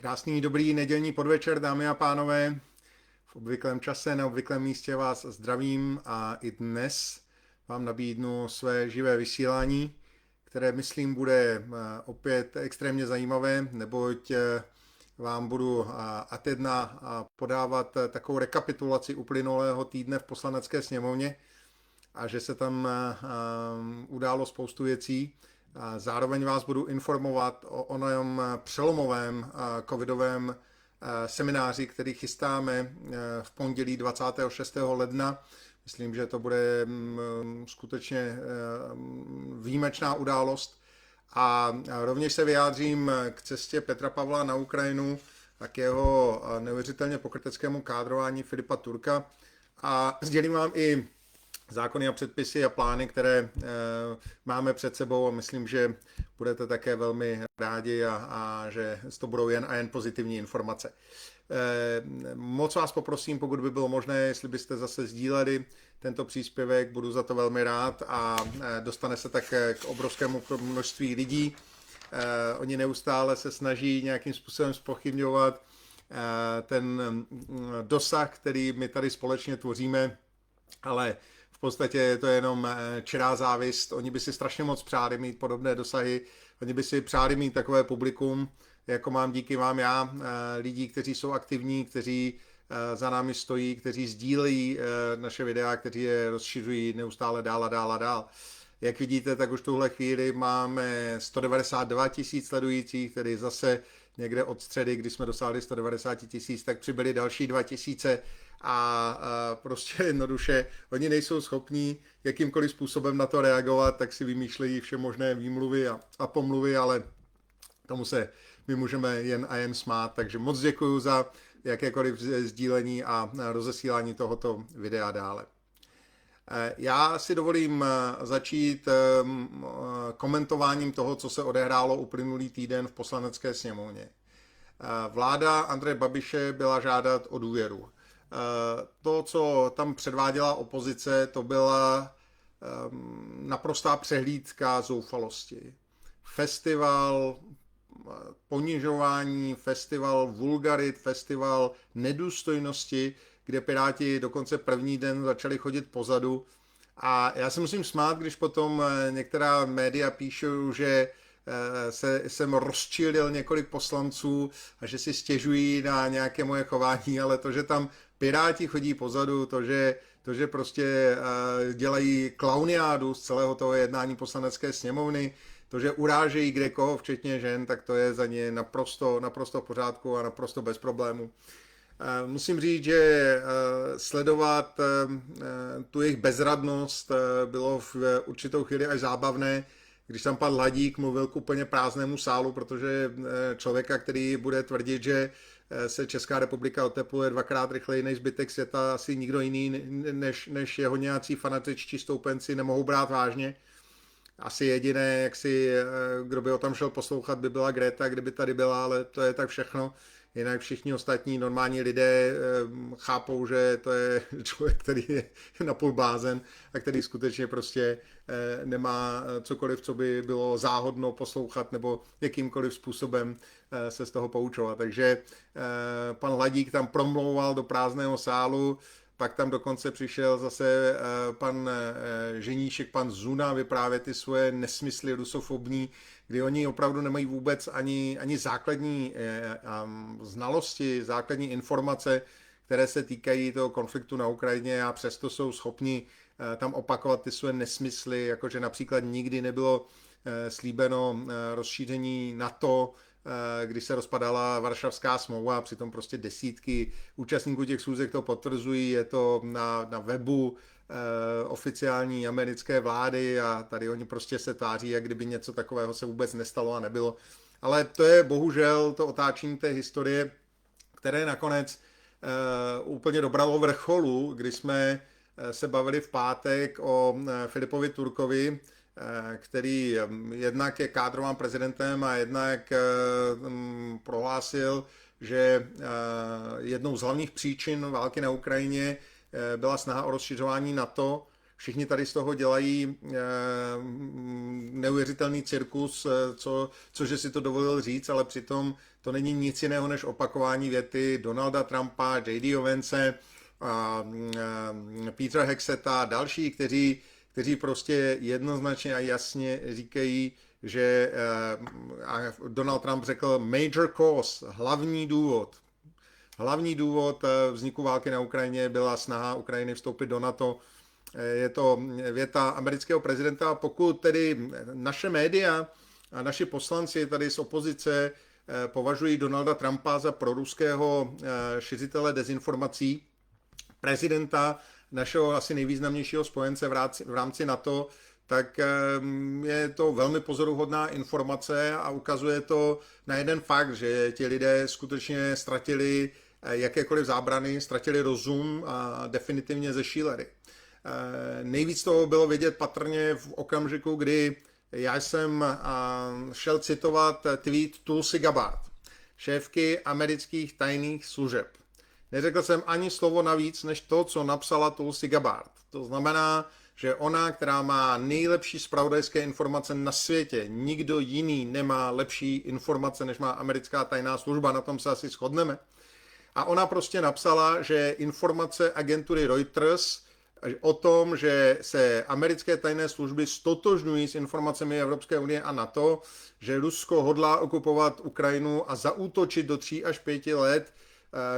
Krásný, dobrý nedělní podvečer, dámy a pánové. V obvyklém čase, na obvyklém místě vás zdravím a i dnes vám nabídnu své živé vysílání, které myslím bude opět extrémně zajímavé, neboť vám budu ad jedna podávat takovou rekapitulaci uplynulého týdne v Poslanecké sněmovně a že se tam událo spoustu věcí. Zároveň vás budu informovat o onom přelomovém covidovém semináři, který chystáme v pondělí 26. ledna. Myslím, že to bude skutečně výjimečná událost. A rovněž se vyjádřím k cestě Petra Pavla na Ukrajinu a k jeho neuvěřitelně pokryteckému kádrování Filipa Turka. A sdělím vám i zákony a předpisy a plány, které máme před sebou a myslím, že budete také velmi rádi a že to budou jen a jen pozitivní informace. Moc vás poprosím, pokud by bylo možné, jestli byste zase sdíleli tento příspěvek, budu za to velmi rád a dostane se tak k obrovskému množství lidí. Oni neustále se snaží nějakým způsobem zpochybňovat ten dosah, který my tady společně tvoříme, ale v podstatě je to jenom čirá závist. Oni by si strašně moc přáli mít podobné dosahy. Oni by si přáli mít takové publikum, jako mám díky vám já, lidí, kteří jsou aktivní, kteří za námi stojí, kteří sdílejí naše videa, kteří je rozšiřují neustále dál a dál a dál. Jak vidíte, tak už v tuhle chvíli máme 192 000 sledujících, tedy zase někde od středy, kdy jsme dosáhli 190 000, tak přibyli další 2 000 a prostě jednoduše oni nejsou schopní jakýmkoliv způsobem na to reagovat, tak si vymýšlejí vše možné výmluvy a pomluvy, ale tomu se my můžeme jen a jen smát, takže moc děkuju za jakékoliv sdílení a rozesílání tohoto videa dále. Já si dovolím začít komentováním toho, co se odehrálo uplynulý týden v Poslanecké sněmovně. Vláda Andreje Babiše byla žádat o důvěru. To, co tam předváděla opozice, to byla naprostá přehlídka zoufalosti. Festival ponižování, festival vulgarit, festival nedůstojnosti, kde Piráti dokonce první den začali chodit pozadu. A já se musím smát, když potom některá média píšou, že jsem rozčilil několik poslanců a že si stěžují na nějaké moje chování, ale to, že tam Piráti chodí pozadu, to, že prostě dělají klauniádu z celého toho jednání Poslanecké sněmovny, to, že urážejí kdekoho, včetně žen, tak to je za ně naprosto v pořádku a naprosto bez problému. Musím říct, že sledovat tu jejich bezradnost bylo v určitou chvíli až zábavné, když tam pan Hladík mluvil k úplně prázdnému sálu, protože člověka, který bude tvrdit, že se Česká republika otepluje dvakrát rychleji než zbytek světa, asi nikdo jiný než jeho nějací fanatičtí stoupenci nemohou brát vážně. Asi jediné, kdo by ho tam šel poslouchat, by byla Greta, kdyby tady byla, ale to je tak všechno. Jinak všichni ostatní normální lidé chápou, že to je člověk, který je napůl blázen a který skutečně prostě nemá cokoliv, co by bylo záhodno poslouchat nebo jakýmkoliv způsobem se z toho poučovat. Takže pan Hladík tam promlouval do prázdného sálu, pak tam dokonce přišel zase pan Ženíšek, pan Zuna vyprávět ty svoje nesmysly rusofobní, kdy oni opravdu nemají vůbec ani základní znalosti, základní informace, které se týkají toho konfliktu na Ukrajině a přesto jsou schopni tam opakovat ty svoje nesmysly, jakože například nikdy nebylo slíbeno rozšíření NATO, když se rozpadala Varšavská smlouva, přitom prostě desítky účastníků těch schůzek to potvrzují, je to na webu oficiální americké vlády a tady oni prostě se tváří, jak kdyby něco takového se vůbec nestalo a nebylo. Ale to je bohužel to otáčení té historie, které nakonec úplně dobralo vrcholu, kdy jsme se bavili v pátek o Filipovi Turkovi, který jednak je kádrován prezidentem a jednak prohlásil, že jednou z hlavních příčin války na Ukrajině byla snaha o rozšiřování NATO, všichni tady z toho dělají neuvěřitelný cirkus, cože si to dovolil říct, ale přitom to není nic jiného než opakování věty Donalda Trumpa, J.D. Ovence, Petra Hexeta a další, kteří prostě jednoznačně a jasně říkají, že Donald Trump řekl major cause, hlavní důvod vzniku války na Ukrajině byla snaha Ukrajiny vstoupit do NATO. Je to věta amerického prezidenta, a pokud tedy naše média a naši poslanci tady z opozice považují Donalda Trumpa za proruského šiřitele dezinformací, prezidenta našeho asi nejvýznamnějšího spojence v rámci NATO, tak je to velmi pozoruhodná informace a ukazuje to na jeden fakt, že ti lidé skutečně ztratili jakékoliv zábrany, ztratili rozum a definitivně zešíleli. Nejvíc toho bylo vidět patrně v okamžiku, kdy já jsem šel citovat tweet Tulsi Gabbard, šéfky amerických tajných služeb. Neřekl jsem ani slovo navíc, než to, co napsala Tulsi Gabbard. To znamená, že ona, která má nejlepší zpravodajské informace na světě, nikdo jiný nemá lepší informace, než má americká tajná služba, na tom se asi shodneme. A ona prostě napsala, že informace agentury Reuters o tom, že se americké tajné služby stotožňují s informacemi Evropské unie a NATO, že Rusko hodlá okupovat Ukrajinu a zaútočit do 3 až 5 let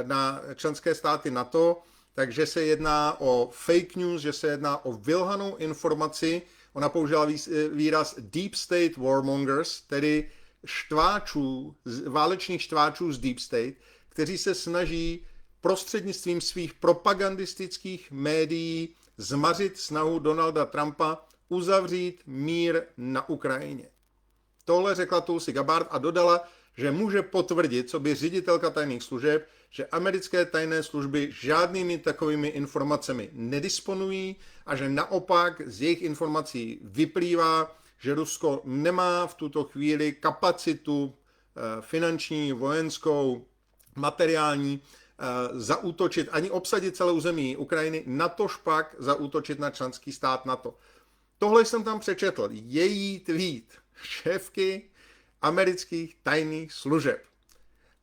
na členské státy NATO, takže se jedná o fake news, že se jedná o vylhanou informaci. Ona použila výraz deep state warmongers, tedy válečných štváčů z deep state, kteří se snaží prostřednictvím svých propagandistických médií zmařit snahu Donalda Trumpa uzavřít mír na Ukrajině. Tohle řekla Tulsi Gabbard a dodala, že může potvrdit, co by ředitelka tajných služeb, že americké tajné služby žádnými takovými informacemi nedisponují a že naopak z jejich informací vyplývá, že Rusko nemá v tuto chvíli kapacitu finanční, vojenskou, materiální, zaútočit ani obsadit celou území Ukrajiny, natož pak zaútočit na členský stát NATO. Tohle jsem tam přečetl. Její tweet šéfky amerických tajných služeb.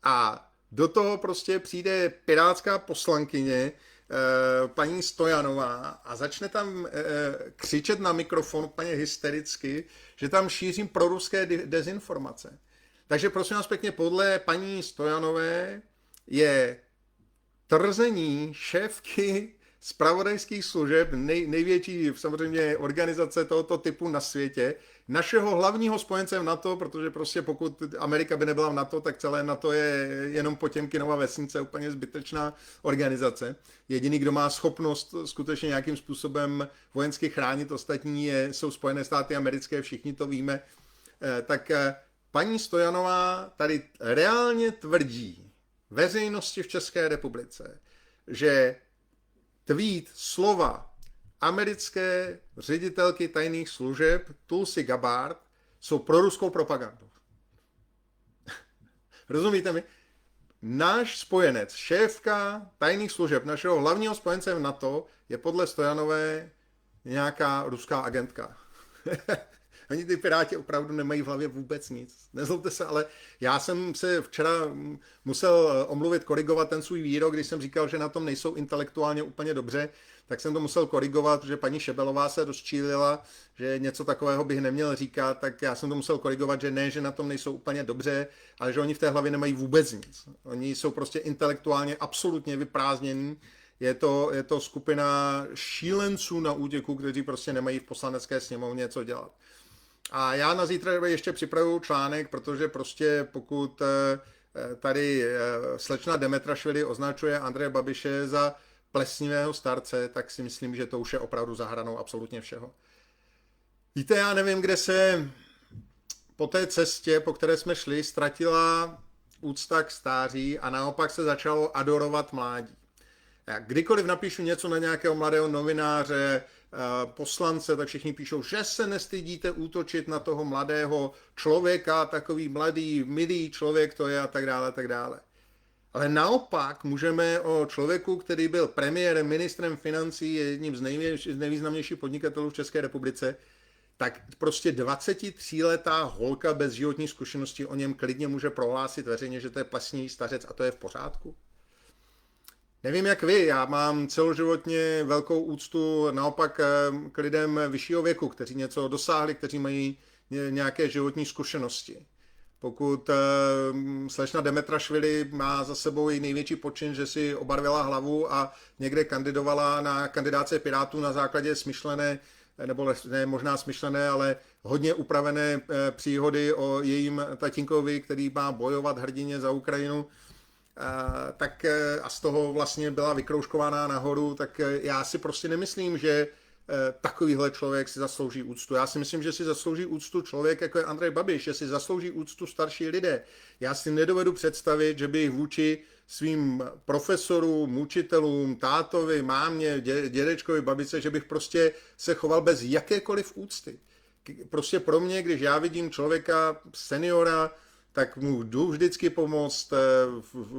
A do toho prostě přijde pirátská poslankyně paní Stojanová a začne tam křičet na mikrofon úplně hystericky, že tam šířím proruské dezinformace. Takže prosím vás pěkně, podle paní Stojanové je tvrzení šéfky zpravodajských služeb, největší samozřejmě organizace tohoto typu na světě, našeho hlavního spojence v NATO, protože prostě pokud Amerika by nebyla v NATO, tak celé NATO je jenom Potěmkinova vesnice, úplně zbytečná organizace. Jediný, kdo má schopnost skutečně nějakým způsobem vojensky chránit ostatní, jsou Spojené státy americké, všichni to víme. Tak paní Stojanová tady reálně tvrdí veřejnosti v České republice, že tweet slova americké ředitelky tajných služeb Tulsi Gabbard jsou proruskou propagandou. Rozumíte mi? Náš spojenec, šéfka tajných služeb, našeho hlavního spojence v NATO, je podle Stojanové nějaká ruská agentka. Oni ty piráti opravdu nemají v hlavě vůbec nic. Nezlobte se, ale já jsem se včera musel omluvit, korigovat ten svůj výrok, když jsem říkal, že na tom nejsou intelektuálně úplně dobře, tak jsem to musel korigovat, protože paní Šebelová se rozčílila, že něco takového bych neměl říkat, tak já jsem to musel korigovat, že ne, že na tom nejsou úplně dobře, ale že oni v té hlavě nemají vůbec nic. Oni jsou prostě intelektuálně absolutně vyprázdnění. Je to skupina šílenců na útěku, kteří prostě nemají v poslanecké sněmovně co dělat. A já na zítra ještě připravuju článek, protože prostě pokud tady slečna Demetrašvili označuje Andreje Babiše za plesnivého starce, tak si myslím, že to už je opravdu za hranou absolutně všeho. Víte, já nevím, kde se po té cestě, po které jsme šli, ztratila úcta k stáří a naopak se začalo adorovat mládí. Já kdykoliv napíšu něco na nějakého mladého novináře, poslance, tak všichni píšou, že se nestydíte útočit na toho mladého člověka, takový mladý, milý člověk to je a tak dále, tak dále. Ale naopak můžeme o člověku, který byl premiérem, ministrem financí, je jedním z nejvýznamnějších podnikatelů v České republice, tak prostě 23letá holka bez životní zkušenosti o něm klidně může prohlásit veřejně, že to je plesní stařec a to je v pořádku. Nevím jak vy, já mám celoživotně velkou úctu naopak k lidem vyššího věku, kteří něco dosáhli, kteří mají nějaké životní zkušenosti. Pokud slečna Demetrašvili má za sebou její největší počin, že si obarvila hlavu a někde kandidovala na kandidáce Pirátů na základě smyšlené, nebo ne možná smyšlené, ale hodně upravené příhody o jejím tatínkovi, který má bojovat hrdině za Ukrajinu, tak a z toho vlastně byla vykroužkovaná nahoru, tak já si prostě nemyslím, že takovýhle člověk si zaslouží úctu. Já si myslím, že si zaslouží úctu člověk, jako je Andrej Babiš, že si zaslouží úctu starší lidé. Já si nedovedu představit, že bych vůči svým profesorům, učitelům, tátovi, mámě, dědečkovi, babice, že bych prostě se choval bez jakékoliv úcty. Prostě pro mě, když já vidím člověka, seniora, tak mu jdu vždycky pomoct,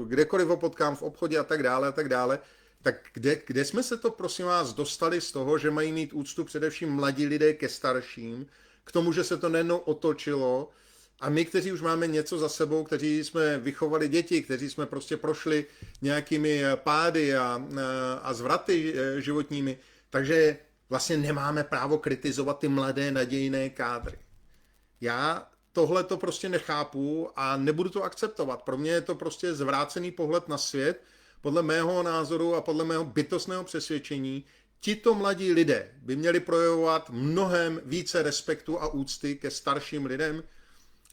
kdekoliv ho potkám v obchodě a tak dále. Tak kde jsme se to, prosím vás, dostali z toho, že mají mít úctu především mladí lidé ke starším, k tomu, že se to najednou otočilo a my, kteří už máme něco za sebou, kteří jsme vychovali děti, kteří jsme prostě prošli nějakými pády a zvraty životními, takže vlastně nemáme právo kritizovat ty mladé nadějné kádry. Já tohle to prostě nechápu a nebudu to akceptovat. Pro mě je to prostě zvrácený pohled na svět. Podle mého názoru a podle mého bytostného přesvědčení tito mladí lidé by měli projevovat mnohem více respektu a úcty ke starším lidem,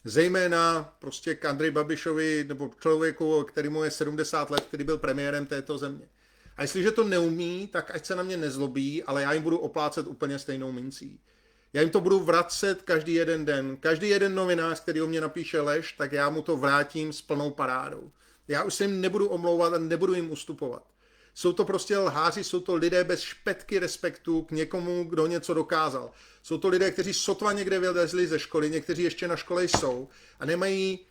zejména prostě k Andreji Babišovi nebo člověku, kterému je 70 let, který byl premiérem této země. A jestliže to neumí, tak ať se na mě nezlobí, ale já jim budu oplácet úplně stejnou mincí. Já jim to budu vracet každý jeden den. Každý jeden novinář, který o mě napíše lež, tak já mu to vrátím s plnou parádou. Já už se jim nebudu omlouvat a nebudu jim ustupovat. Jsou to prostě lháři, jsou to lidé bez špetky respektu k někomu, kdo něco dokázal. Jsou to lidé, kteří sotva někde vylezli ze školy, někteří ještě na škole jsou a nemají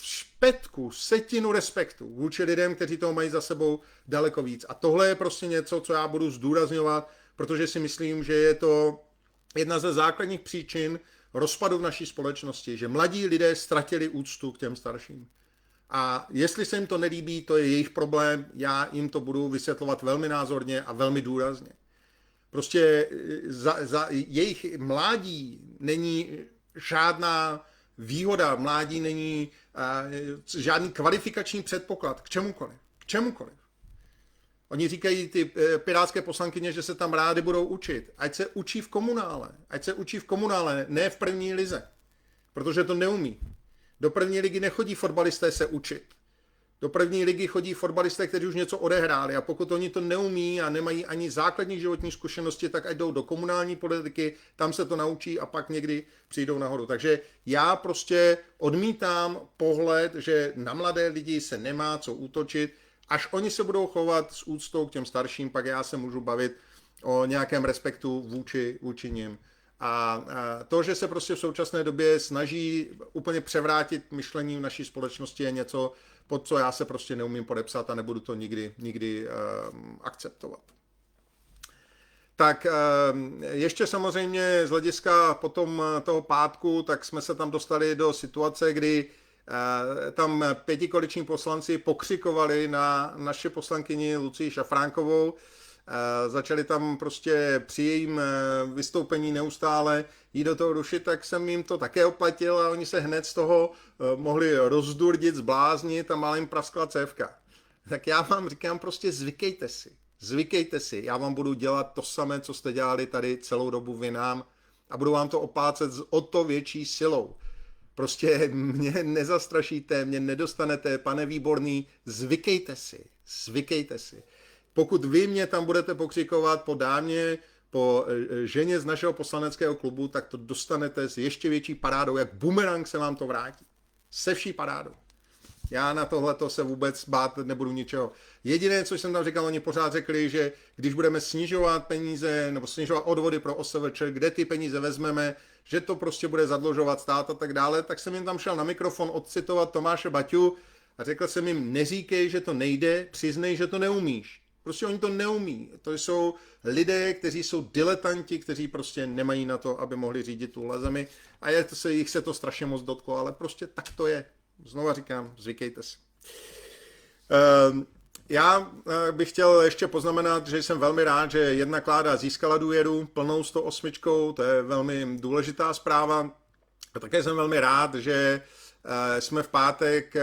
špetku, setinu respektu vůči lidem, kteří toho mají za sebou daleko víc. A tohle je prostě něco, co já budu zdůrazňovat, protože si myslím, že je to jedna ze základních příčin rozpadu v naší společnosti, že mladí lidé ztratili úctu k těm starším. A jestli se jim to nelíbí, to je jejich problém, já jim to budu vysvětlovat velmi názorně a velmi důrazně. Prostě za jejich mládí není žádná výhoda, mládí není žádný kvalifikační předpoklad k čemukoliv. K čemukoliv. Oni říkají, ty pirátské poslankyně, že se tam rádi budou učit. Ať se učí v komunále. Ať se učí v komunále, ne v první lize. Protože to neumí. Do první ligy nechodí fotbalisté se učit. Do první ligy chodí fotbalisté, kteří už něco odehráli a pokud oni to neumí a nemají ani základní životní zkušenosti, tak ať jdou do komunální politiky, tam se to naučí a pak někdy přijdou nahoru. Takže já prostě odmítám pohled, že na mladé lidi se nemá co útočit. Až oni se budou chovat s úctou k těm starším, pak já se můžu bavit o nějakém respektu vůči nim. A to, že se prostě v současné době snaží úplně převrátit myšlení v naší společnosti, je něco, pod co já se prostě neumím podepsat a nebudu to nikdy akceptovat. Tak ještě samozřejmě z hlediska potom toho pátku, tak jsme se tam dostali do situace, kdy tam pětikoaliční poslanci pokřikovali na naše poslankyni Lucii Šafránkovou. Začali tam prostě při jejím vystoupení neustále jít do toho rušit, tak jsem jim to také oplatil a oni se hned z toho mohli rozdurdit, zbláznit a málo jim praskla cévka. Tak já vám říkám prostě zvykejte si, já vám budu dělat to samé, co jste dělali tady celou dobu vy nám a budu vám to oplácet s o to větší silou. Prostě mě nezastrašíte, mě nedostanete, pane Výborný, zvykejte si. Pokud vy mě tam budete pokřikovat po dámě, po ženě z našeho poslaneckého klubu, tak to dostanete s ještě větší parádou, jak bumerang se vám to vrátí. Se vší parádou. Já na tohleto se vůbec bát nebudu ničeho. Jediné, co jsem tam říkal, oni pořád řekli, že když budeme snižovat peníze nebo snižovat odvody pro OSVČ, kde ty peníze vezmeme, že to prostě bude zadlužovat stát a tak dále, tak jsem jim tam šel na mikrofon odcitovat Tomáše Baťu a řekl jsem jim, neříkej, že to nejde, přiznej, že to neumíš. Prostě oni to neumí. To jsou lidé, kteří jsou diletanti, kteří prostě nemají na to, aby mohli řídit tuhle zemi. A jich se to strašně moc dotklo, ale prostě tak to je. Znova říkám, zvykejte si. Já bych chtěl ještě poznamenat, že jsem velmi rád, že jedna Kláda získala důvěru plnou 108, to je velmi důležitá zpráva. A také jsem velmi rád, že jsme v pátek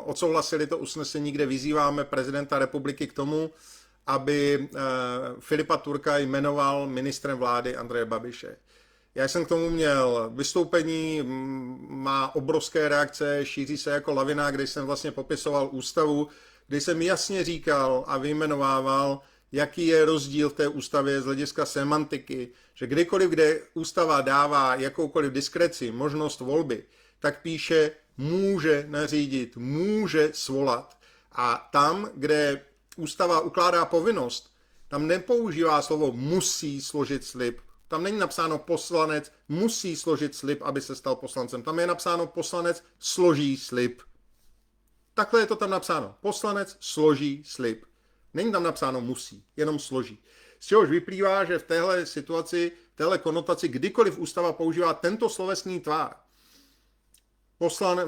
odsouhlasili to usnesení, kde vyzýváme prezidenta republiky k tomu, aby Filipa Turka jmenoval ministrem vlády Andreje Babiše. Já jsem k tomu měl vystoupení, má obrovské reakce, šíří se jako lavina, kde jsem vlastně popisoval ústavu, kde jsem jasně říkal a vyjmenovával, jaký je rozdíl v té ústavě z hlediska semantiky, že kdykoliv, kde ústava dává jakoukoliv diskreci, možnost volby, tak píše může nařídit, může svolat. A tam, kde ústava ukládá povinnost, tam nepoužívá slovo musí složit slib. Tam není napsáno poslanec musí složit slib, aby se stal poslancem. Tam je napsáno poslanec složí slib. Takhle je to tam napsáno. Poslanec složí slib. Není tam napsáno musí, jenom složí. Z čehož vyplývá, že v téhle situaci, v téhle konotaci, kdykoliv ústava používá tento slovesný tvar,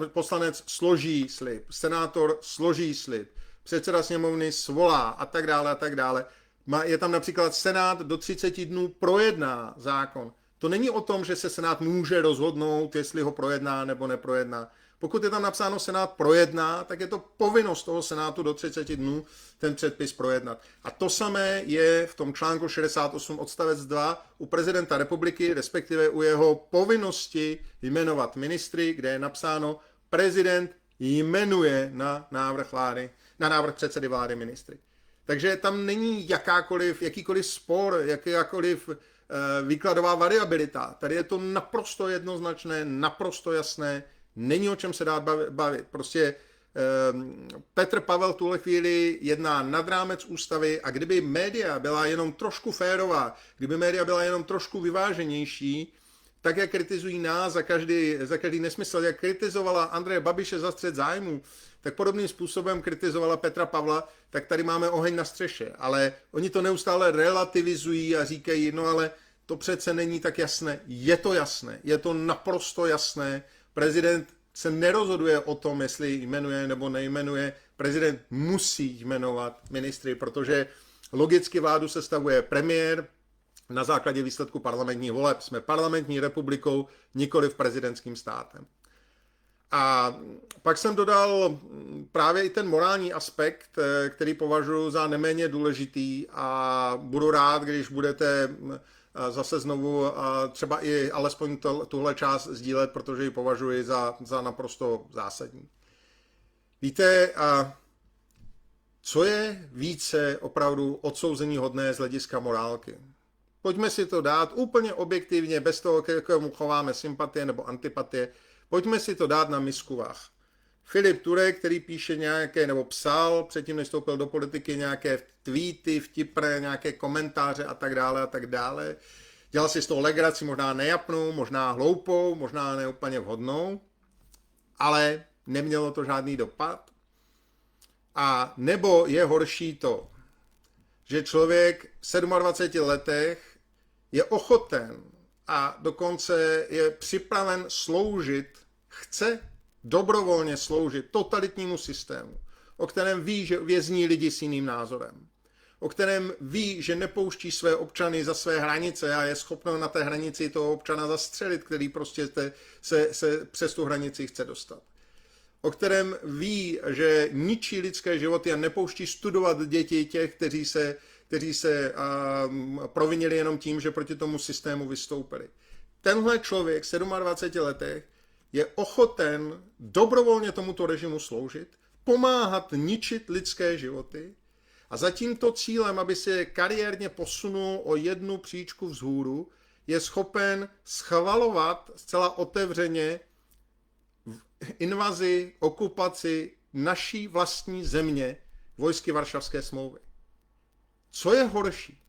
poslanec složí slib, senátor složí slib, předseda sněmovny svolá a tak dále, je tam například Senát do 30 dnů projedná zákon. To není o tom, že se Senát může rozhodnout, jestli ho projedná nebo neprojedná. Pokud je tam napsáno Senát projedná, tak je to povinnost toho Senátu do 30 dnů ten předpis projednat. A to samé je v tom článku 68 odstavec 2 u prezidenta republiky, respektive u jeho povinnosti jmenovat ministry, kde je napsáno prezident jmenuje na návrh předsedy vlády ministry. Takže tam není jakýkoliv spor, jakákoliv výkladová variabilita. Tady je to naprosto jednoznačné, naprosto jasné, není o čem se dát bavit. Prostě Petr Pavel v tuhle chvíli jedná nad rámec ústavy a kdyby média byla jenom trošku férová, kdyby média byla jenom trošku vyváženější, tak jak kritizují nás za každý nesmysl, jak kritizovala Andreje Babiše za střet zájmů, tak podobným způsobem kritizovala Petra Pavla, tak tady máme oheň na střeše. Ale oni to neustále relativizují a říkají, no ale to přece není tak jasné. Je to jasné, je to naprosto jasné. Prezident se nerozhoduje o tom, jestli jmenuje nebo nejmenuje. Prezident musí jmenovat ministry, protože logicky vládu sestavuje premiér na základě výsledku parlamentních voleb. Jsme parlamentní republikou, nikoliv prezidentským státem. A pak jsem dodal právě i ten morální aspekt, který považuji za neméně důležitý a budu rád, když budete zase znovu třeba i alespoň tuhle část sdílet, protože ji považuji za naprosto zásadní. Víte, co je více opravdu odsouzeníhodné z hlediska morálky? Pojďme si to dát úplně objektivně, bez toho, k jakému chováme sympatie nebo antipatie, pojďme si to dát na misku vah. Filip Turek, který píše nějaké, nebo psal, předtím než vstoupil do politiky, nějaké tweety, vtipné, nějaké komentáře a tak dále. Dělal si z toho legraci, možná nejapnou, možná hloupou, možná neúplně vhodnou, ale nemělo to žádný dopad. A nebo je horší to, že člověk v 27 letech je ochoten a dokonce je připraven sloužit, chce dobrovolně sloužit totalitnímu systému, o kterém ví, že vězní lidi s jiným názorem, o kterém ví, že nepouští své občany za své hranice a je schopno na té hranici toho občana zastřelit, který prostě se přes tu hranici chce dostat. O kterém ví, že ničí lidské životy a nepouští studovat děti těch, kteří se provinili jenom tím, že proti tomu systému vystoupili. Tenhle člověk v 27 letech je ochoten dobrovolně tomuto režimu sloužit, pomáhat ničit lidské životy a za tímto cílem, aby se kariérně posunul o jednu příčku vzhůru, je schopen schvalovat zcela otevřeně invazi, okupaci naší vlastní země vojsky Varšavské smlouvy. Co je horší?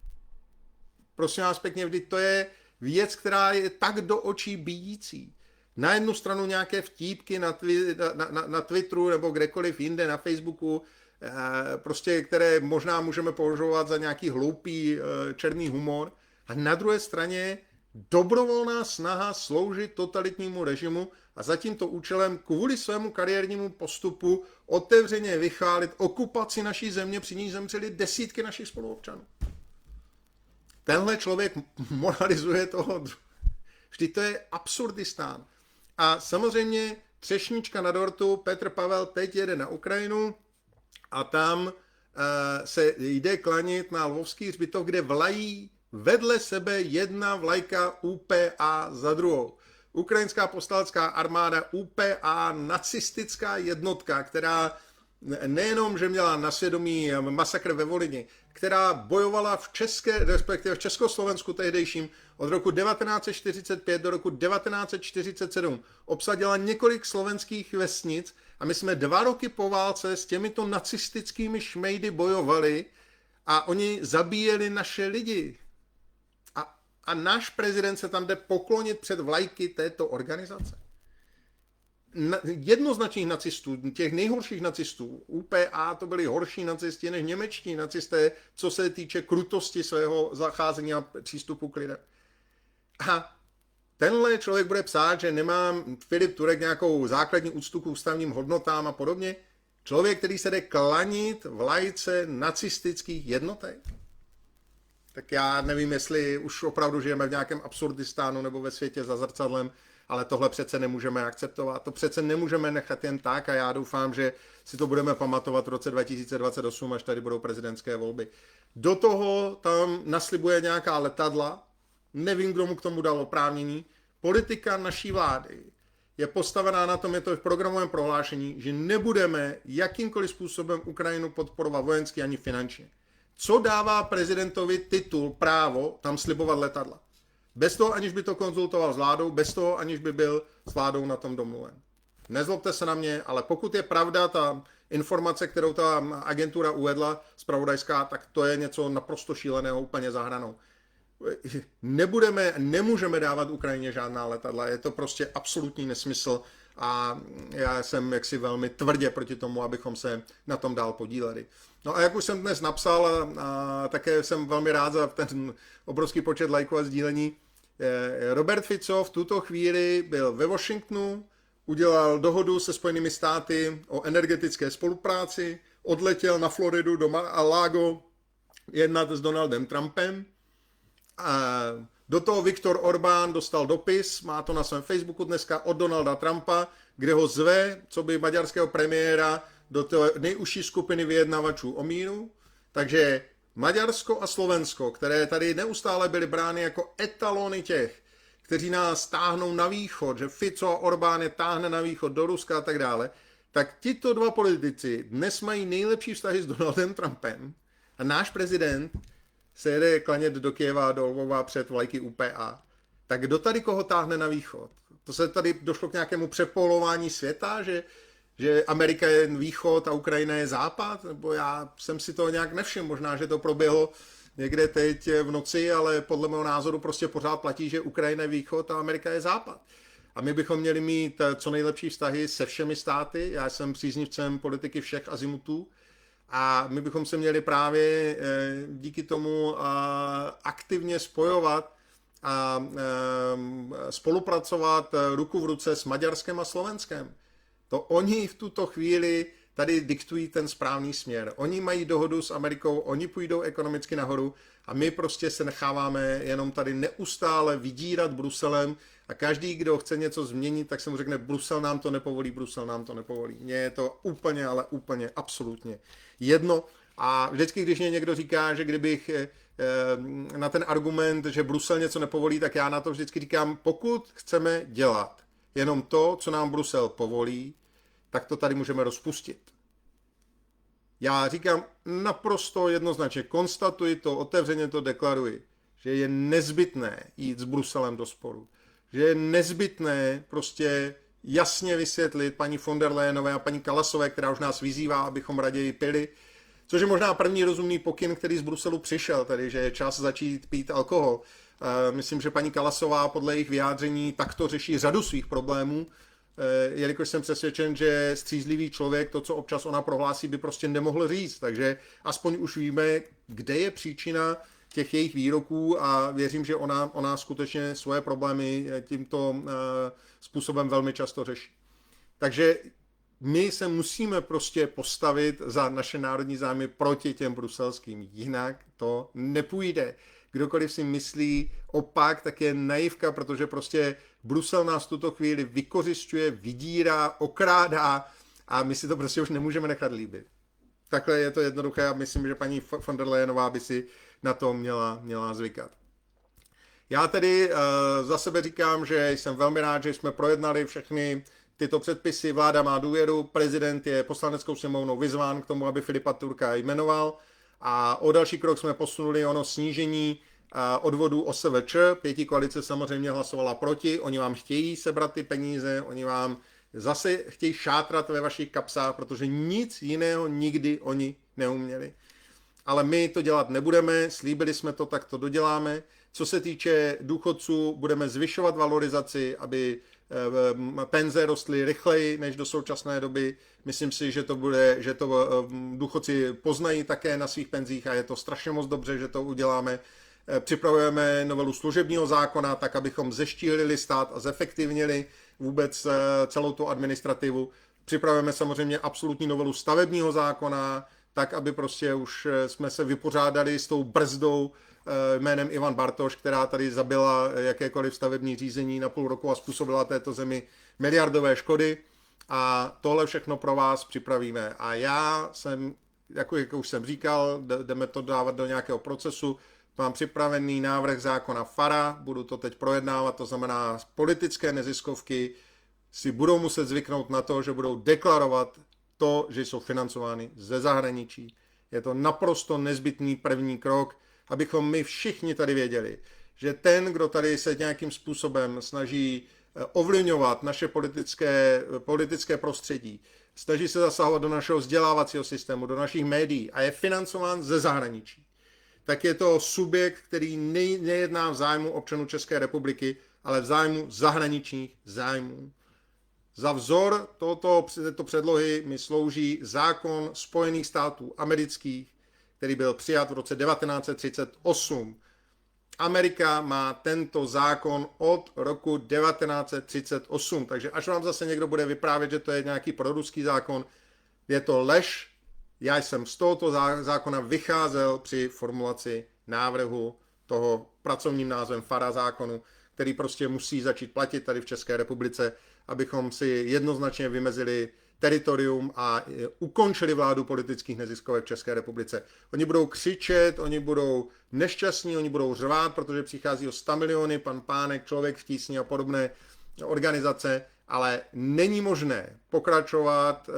Prosím vás pěkně, vždyť to je věc, která je tak do očí bijící, Na jednu stranu nějaké vtípky na Twitteru nebo kdekoliv jinde, na Facebooku, prostě, které možná můžeme považovat za nějaký hloupý černý humor. A na druhé straně dobrovolná snaha sloužit totalitnímu režimu a za tímto účelem kvůli svému kariérnímu postupu otevřeně vychálit okupaci naší země, při níž zemřeli desítky našich spoluobčanů. Tenhle člověk moralizuje toho. Vždyť to je absurdistán. A samozřejmě třešnička na dortu, Petr Pavel teď jede na Ukrajinu a tam se jde klanit na Lvovský hřbitov, kde vlají vedle sebe jedna vlajka UPA za druhou. Ukrajinská povstalská armáda, UPA, nacistická jednotka, která nejenom, že měla na svědomí masakr ve Volině, která bojovala respektive v Československu tehdejším od roku 1945 do roku 1947. Obsadila několik slovenských vesnic a my jsme 2 roky po válce s těmito nacistickými šmejdy bojovali a oni zabíjeli naše lidi. A náš prezident se tam jde poklonit před vlajky této organizace. Jednoznačných nacistů, těch nejhorších nacistů, UPA, to byli horší nacisti než němečtí nacisté, co se týče krutosti svého zacházení a přístupu k lidem. A tenhle člověk bude psát, že nemá Filip Turek nějakou základní úctu k ústavním hodnotám a podobně. Člověk, který se jde klanit vlajce nacistických jednotek. Tak já nevím, jestli už opravdu žijeme v nějakém absurdistánu nebo ve světě za zrcadlem, ale tohle přece nemůžeme akceptovat. To přece nemůžeme nechat jen tak a já doufám, že si to budeme pamatovat v roce 2028, až tady budou prezidentské volby. Do toho tam naslibuje nějaká letadla, nevím, kdo mu k tomu dal oprávnění. Politika naší vlády je postavená na tom, je to v programovém prohlášení, že nebudeme jakýmkoliv způsobem Ukrajinu podporovat vojensky ani finančně. Co dává prezidentovi titul, právo tam slibovat letadla? Bez toho, aniž by to konzultoval s vládou, bez toho, aniž by byl s vládou na tom domluven. Nezlobte se na mě, ale pokud je pravda ta informace, kterou ta agentura uvedla, zpravodajská, tak to je něco naprosto šíleného, úplně za hranou. Nemůžeme dávat Ukrajině žádná letadla, je to prostě absolutní nesmysl a já jsem jaksi velmi tvrdě proti tomu, abychom se na tom dál podíleli. No a jak už jsem dnes napsal, a také jsem velmi rád za ten obrovský počet lajků a sdílení, Robert Fico v tuto chvíli byl ve Washingtonu, udělal dohodu se Spojenými státy o energetické spolupráci, odletěl na Floridu do Mar-a-Lago jednat s Donaldem Trumpem. A do toho Viktor Orbán dostal dopis, má to na svém Facebooku dneska, od Donalda Trumpa, kde ho zve, co by maďarského premiéra, do té nejužší skupiny vyjednavačů o míru. Takže Maďarsko a Slovensko, které tady neustále byly brány jako etalony těch, kteří nás táhnou na východ, že Fico a Orbán je táhne na východ do Ruska a tak dále, tak tito dva politici dnes mají nejlepší vztahy s Donaldem Trumpem a náš prezident se jede klanět do Kyjeva a do Lvova před vlajky UPA. Tak kdo tady koho táhne na východ? To se tady došlo k nějakému přepolování světa, že Amerika je východ a Ukrajina je západ? Nebo já jsem si to nějak nevšiml, možná, že to proběhlo někde teď v noci, ale podle mého názoru prostě pořád platí, že Ukrajina je východ a Amerika je západ. A my bychom měli mít co nejlepší vztahy se všemi státy. Já jsem příznivcem politiky všech azimutů. A my bychom se měli právě díky tomu aktivně spojovat a spolupracovat ruku v ruce s Maďarskem a Slovenskem. To oni v tuto chvíli tady diktují ten správný směr. Oni mají dohodu s Amerikou, oni půjdou ekonomicky nahoru a my prostě se necháváme jenom tady neustále vydírat Bruselem a každý, kdo chce něco změnit, tak se mu řekne, Brusel nám to nepovolí, Brusel nám to nepovolí. Mně je to úplně, ale úplně absolutně jedno. A vždycky, když mě někdo říká, že kdybych na ten argument, že Brusel něco nepovolí, tak já na to vždycky říkám, pokud chceme dělat jenom to, co nám Brusel povolí, tak to tady můžeme rozpustit. Já říkám naprosto jednoznačně, konstatuji to, otevřeně to deklaruji, že je nezbytné jít s Bruselem do sporu. Že je nezbytné prostě jasně vysvětlit paní von der Leyenové a paní Kallasové, která už nás vyzývá, abychom raději pili, Což je možná první rozumný pokyn, který z Bruselu přišel, tedy že je čas začít pít alkohol. Myslím, že paní Kallasová podle jejich vyjádření takto řeší řadu svých problémů, jelikož jsem přesvědčen, že střízlivý člověk to, co občas ona prohlásí, by prostě nemohl říct. Takže aspoň už víme, kde je příčina těch jejich výroků a věřím, že ona skutečně svoje problémy tímto způsobem velmi často řeší. Takže my se musíme prostě postavit za naše národní zájmy proti těm bruselským, jinak to nepůjde. Kdokoliv si myslí opak, tak je naivka, protože prostě Brusel nás v tuto chvíli vykořisťuje, vydírá, okrádá a my si to prostě už nemůžeme nechat líbit. Takhle je to jednoduché a myslím, že paní von der Leyenová by si na to měla zvykat. Já tedy za sebe říkám, že jsem velmi rád, že jsme projednali všechny tyto předpisy, vláda má důvěru, prezident je poslaneckou sněmovnou vyzván k tomu, aby Filipa Turka jmenoval a o další krok jsme posunuli ono snížení odvodů OSVČ. Pětikoalice samozřejmě hlasovala proti, oni vám chtějí sebrat ty peníze, oni vám zase chtějí šátrat ve vašich kapsách, protože nic jiného nikdy oni neuměli. Ale my to dělat nebudeme, slíbili jsme to, tak to doděláme. Co se týče důchodců, budeme zvyšovat valorizaci, aby penze rostly rychleji než do současné doby. Myslím si, že to důchodci poznají také na svých penzích a je to strašně moc dobře, že to uděláme. Připravujeme novelu služebního zákona, tak abychom zeštíhlili stát a zefektivnili vůbec celou tu administrativu. Připravujeme samozřejmě absolutní novelu stavebního zákona, tak aby prostě už jsme se vypořádali s tou brzdou jménem Ivan Bartoš, která tady zabila jakékoliv stavební řízení na půl roku a způsobila této zemi miliardové škody. A tohle všechno pro vás připravíme. A já jsem, jako už jsem říkal, jdeme to dávat do nějakého procesu. Mám připravený návrh zákona FARA, budu to teď projednávat, to znamená politické neziskovky si budou muset zvyknout na to, že budou deklarovat to, že jsou financovány ze zahraničí. Je to naprosto nezbytný první krok, abychom my všichni tady věděli, že ten, kdo tady se nějakým způsobem snaží ovlivňovat naše politické prostředí, snaží se zasahovat do našeho vzdělávacího systému, do našich médií a je financován ze zahraničí, tak je to subjekt, který nejedná v zájmu občanů České republiky, ale v zájmu zahraničních zájmů. Za vzor této předlohy mi slouží zákon Spojených států amerických, který byl přijat v roce 1938. Amerika má tento zákon od roku 1938, takže až vám zase někdo bude vyprávět, že to je nějaký proruský zákon, je to lež. Já jsem z tohoto zákona vycházel při formulaci návrhu toho pracovním názvem FARA zákonu, který prostě musí začít platit tady v České republice, abychom si jednoznačně vymezili teritorium a ukončili vládu politických neziskovek v České republice. Oni budou křičet, oni budou nešťastní, oni budou řvát, protože přichází o 100 miliony, pan Pánek, Člověk v tísni a podobné organizace, ale není možné pokračovat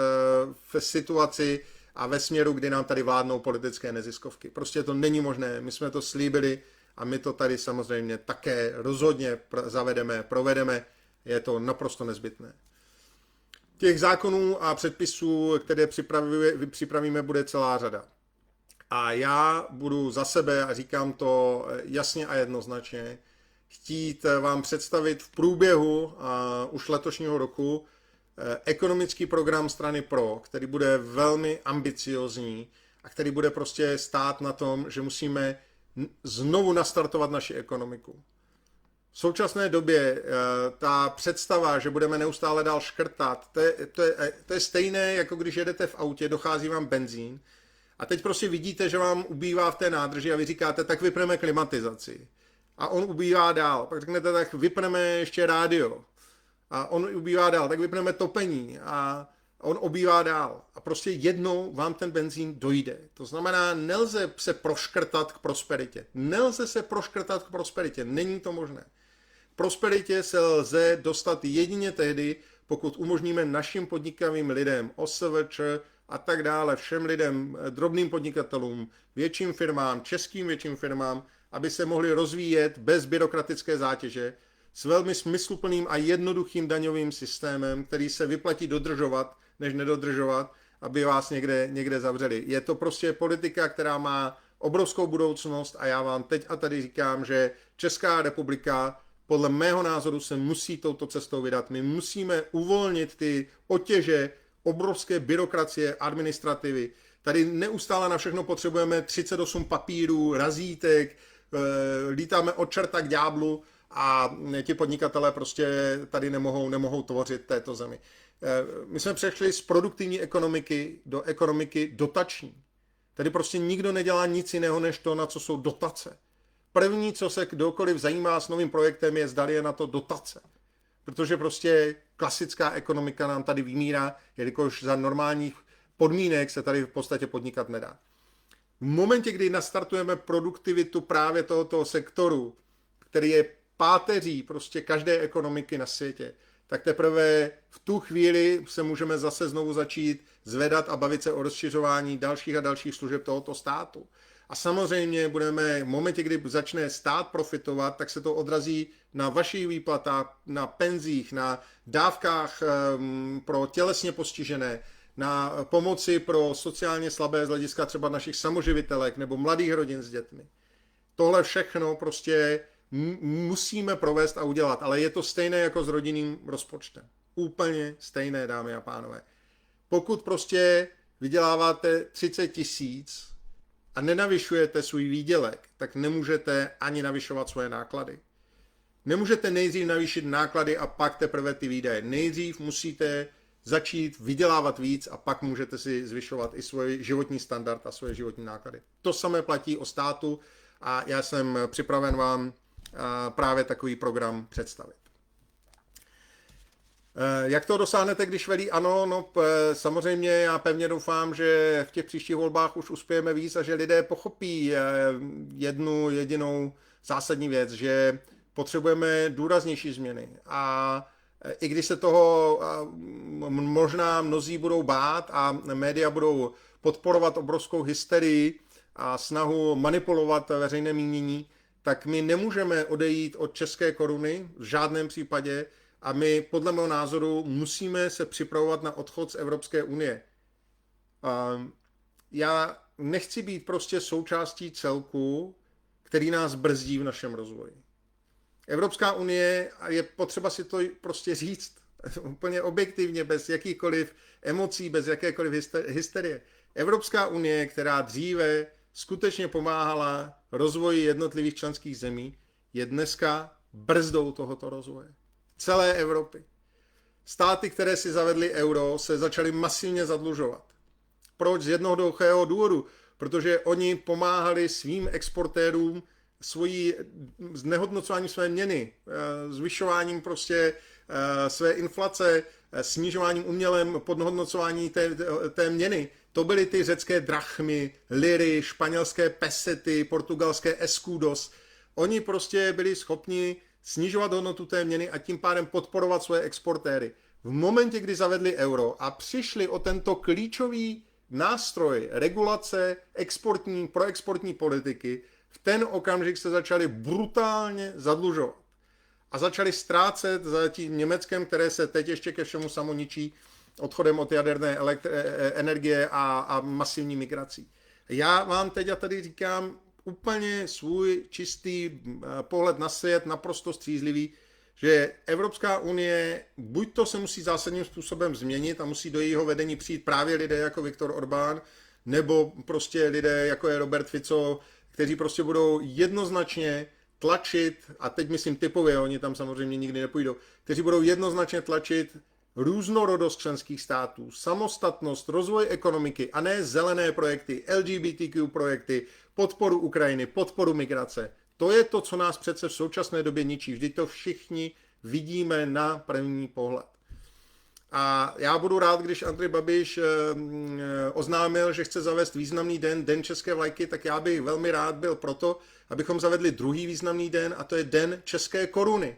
v situaci a ve směru, kdy nám tady vládnou politické neziskovky. Prostě to není možné, my jsme to slíbili a my to tady samozřejmě také rozhodně zavedeme, provedeme, je to naprosto nezbytné. Těch zákonů a předpisů, které připravíme, bude celá řada. A já budu za sebe, a říkám to jasně a jednoznačně, chtít vám představit v průběhu už letošního roku ekonomický program strany PRO, který bude velmi ambiciozní a který bude prostě stát na tom, že musíme znovu nastartovat naši ekonomiku. V současné době ta představa, že budeme neustále dál škrtat, to je stejné, jako když jedete v autě, dochází vám benzín a teď prostě vidíte, že vám ubývá v té nádrži a vy říkáte, tak vypneme klimatizaci. A on ubývá dál. Pak řeknete, tak vypneme ještě rádio. A on ubývá dál, tak vypneme topení a on ubývá dál. A prostě jednou vám ten benzín dojde. To znamená, nelze se proškrtat k prosperitě. Nelze se proškrtat k prosperitě. Není to možné. Prosperitě se lze dostat jedině tehdy, pokud umožníme našim podnikavým lidem, OSVČ a tak dále, všem lidem, drobným podnikatelům, větším firmám, českým větším firmám, aby se mohli rozvíjet bez byrokratické zátěže, s velmi smysluplným a jednoduchým daňovým systémem, který se vyplatí dodržovat, než nedodržovat, aby vás někde zavřeli. Je to prostě politika, která má obrovskou budoucnost a já vám teď a tady říkám, že Česká republika podle mého názoru se musí touto cestou vydat. My musíme uvolnit ty otěže obrovské byrokracie, administrativy. Tady neustále na všechno potřebujeme 38 papírů, razítek, lítáme od čerta k ďáblu a ti podnikatelé prostě tady nemohou tvořit této zemi. My jsme přešli z produktivní ekonomiky do ekonomiky dotační. Tady prostě nikdo nedělá nic jiného, než to, na co jsou dotace. První, co se kdokoliv zajímá s novým projektem, je, zdali je na to dotace. Protože prostě klasická ekonomika nám tady vymírá, jelikož za normálních podmínek se tady v podstatě podnikat nedá. V momentě, kdy nastartujeme produktivitu právě tohoto sektoru, který je páteří prostě každé ekonomiky na světě, tak teprve v tu chvíli se můžeme zase znovu začít zvedat a bavit se o rozšiřování dalších a dalších služeb tohoto státu. A samozřejmě budeme v momentě, kdy začne stát profitovat, tak se to odrazí na vašich výplatách, na penzích, na dávkách pro tělesně postižené, na pomoci pro sociálně slabé z hlediska třeba našich samoživitelek nebo mladých rodin s dětmi. Tohle všechno prostě musíme provést a udělat, ale je to stejné jako s rodinným rozpočtem. Úplně stejné, dámy a pánové. Pokud prostě vyděláváte 30 000 a nenavyšujete svůj výdělek, tak nemůžete ani navyšovat svoje náklady. Nemůžete nejdřív navýšit náklady a pak teprve ty výdaje. Nejdřív musíte začít vydělávat víc a pak můžete si zvyšovat i svůj životní standard a svoje životní náklady. To samé platí o státu a já jsem připraven vám právě takový program představit. Jak to dosáhnete, když velí ANO? No samozřejmě já pevně doufám, že v těch příštích volbách už uspějeme víc a že lidé pochopí jednu jedinou zásadní věc, že potřebujeme důraznější změny. A i když se toho možná mnozí budou bát a média budou podporovat obrovskou hysterii a snahu manipulovat veřejné mínění, tak my nemůžeme odejít od české koruny v žádném případě a my podle mého názoru musíme se připravovat na odchod z Evropské unie. Já nechci být prostě součástí celku, který nás brzdí v našem rozvoji. Evropská unie, je potřeba si to prostě říct úplně objektivně, bez jakýchkoliv emocí, bez jakékoliv hysterie. Evropská unie, která dříve skutečně pomáhala rozvoji jednotlivých členských zemí, je dneska brzdou tohoto rozvoje. Celé Evropy. Státy, které si zavedly euro, se začaly masivně zadlužovat. Proč? Z jednoduchého důvodu. Protože oni pomáhali svým exportérům znehodnocováním své měny, zvyšováním prostě své inflace, snižováním umělém podhodnocování té měny. To byly ty řecké drachmy, liry, španělské pesety, portugalské escudos. Oni prostě byli schopni snižovat hodnotu té měny a tím pádem podporovat svoje exportéry. V momentě, kdy zavedli euro a přišli o tento klíčový nástroj regulace proexportní politiky, v ten okamžik se začali brutálně zadlužovat. A začali ztrácet za tím Německem, které se teď ještě ke všemu samoničí odchodem od jaderné energie a masivní migrací. Já vám teď a tady říkám úplně svůj čistý pohled na svět, naprosto střízlivý, že Evropská unie buď to se musí zásadním způsobem změnit a musí do jejího vedení přijít právě lidé jako Viktor Orbán, nebo prostě lidé jako je Robert Fico, kteří prostě budou jednoznačně tlačit, a teď myslím typově, oni tam samozřejmě nikdy nepůjdou, kteří budou jednoznačně tlačit různorodost členských států, samostatnost, rozvoj ekonomiky a ne zelené projekty, LGBTQ projekty, podporu Ukrajiny, podporu migrace. To je to, co nás přece v současné době ničí. Vždyť to všichni vidíme na první pohled. A já budu rád, když Andrej Babiš oznámil, že chce zavést významný den, Den české vlajky, tak já bych velmi rád byl proto, abychom zavedli druhý významný den, a to je Den české koruny.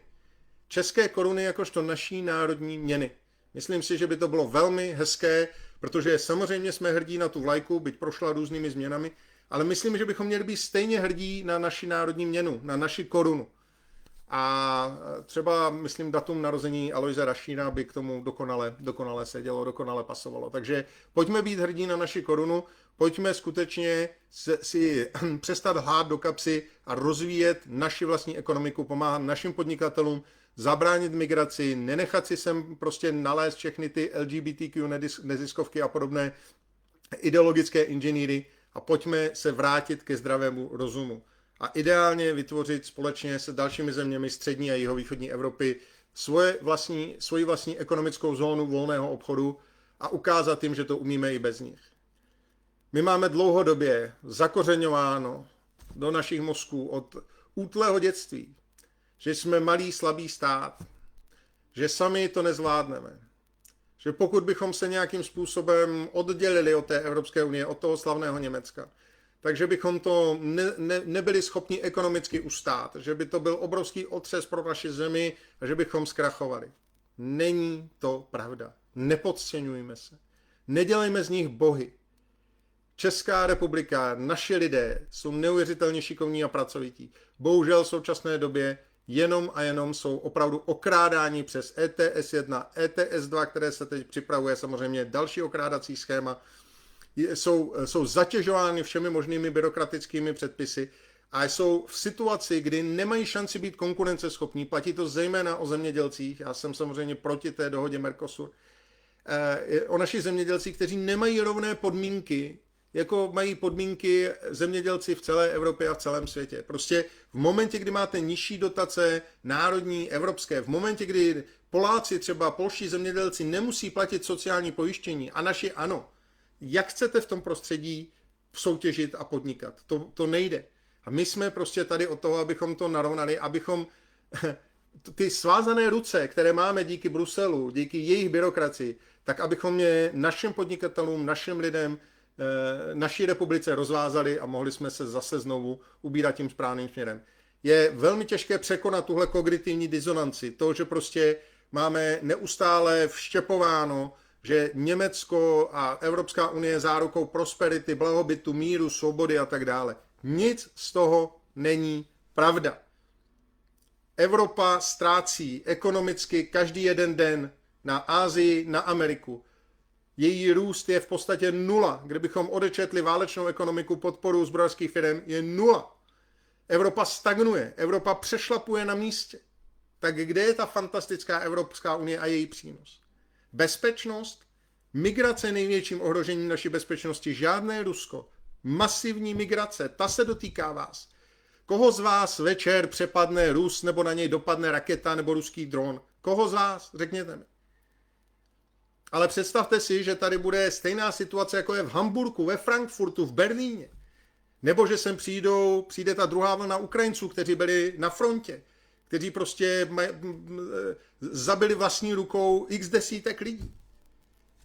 České koruny jakožto naší národní měny. Myslím si, že by to bylo velmi hezké, protože samozřejmě jsme hrdí na tu vlajku, byť prošla různými změnami, ale myslím, že bychom měli být stejně hrdí na naši národní měnu, na naši korunu. A třeba, myslím, datum narození Alojze Rašína by k tomu dokonale sedělo, dokonale pasovalo. Takže pojďme být hrdí na naši korunu, pojďme skutečně si přestat lhát do kapsy a rozvíjet naši vlastní ekonomiku, pomáhat našim podnikatelům, zabránit migraci, nenechat si sem prostě nalézt všechny ty LGBTQ neziskovky a podobné ideologické inženýry a pojďme se vrátit ke zdravému rozumu. A ideálně vytvořit společně se dalšími zeměmi střední a jihovýchodní Evropy svoji vlastní ekonomickou zónu volného obchodu a ukázat jim, že to umíme i bez nich. My máme dlouhodobě zakořeňováno do našich mozků od útlého dětství, že jsme malý, slabý stát, že sami to nezvládneme, že pokud bychom se nějakým způsobem oddělili od té Evropské unie, od toho slavného Německa, takže bychom to nebyli schopni ekonomicky ustát, že by to byl obrovský otřes pro naši zemi a že bychom zkrachovali. Není to pravda. Nepodceňujme se. Nedělejme z nich bohy. Česká republika, naši lidé jsou neuvěřitelně šikovní a pracovití. Bohužel v současné době jenom a jenom jsou opravdu okrádáni přes ETS 1, ETS 2, které se teď připravuje, samozřejmě další okrádací schéma, jsou zatěžovány všemi možnými byrokratickými předpisy a jsou v situaci, kdy nemají šanci být konkurenceschopní. Platí to zejména o zemědělcích. Já jsem samozřejmě proti té dohodě Mercosur. O našich zemědělcích, kteří nemají rovné podmínky, jako mají podmínky zemědělci v celé Evropě a v celém světě. Prostě v momentě, kdy máte nižší dotace národní, evropské, v momentě, kdy Poláci, třeba polští zemědělci, nemusí platit sociální pojištění a naši ano, jak chcete v tom prostředí soutěžit a podnikat? To nejde. A my jsme prostě tady od toho, abychom to narovnali, abychom ty svázané ruce, které máme díky Bruselu, díky jejich byrokracii, tak abychom je našim podnikatelům, našim lidem, naší republice rozvázali a mohli jsme se zase znovu ubírat tím správným směrem. Je velmi těžké překonat tuhle kognitivní disonanci, to, že prostě máme neustále vštěpováno, že Německo a Evropská unie je zárukou prosperity, blahobytu, míru, svobody a tak dále. Nic z toho není pravda. Evropa ztrácí ekonomicky každý jeden den na Asii, na Ameriku. Její růst je v podstatě nula. Kdybychom odečetli válečnou ekonomiku, podporu zbrojařských firm, je nula. Evropa stagnuje, Evropa přešlapuje na místě. Tak kde je ta fantastická Evropská unie a její přínos? Bezpečnost, migrace je největším ohrožením naší bezpečnosti, žádné Rusko. Masivní migrace, ta se dotýká vás. Koho z vás večer přepadne Rus nebo na něj dopadne raketa nebo ruský dron? Koho z vás? Řekněte mi. Ale představte si, že tady bude stejná situace, jako je v Hamburku, ve Frankfurtu, v Berlíně. Nebo že sem přijde ta druhá vlna Ukrajinců, kteří byli na frontě, kteří prostě zabili vlastní rukou x desítek lidí.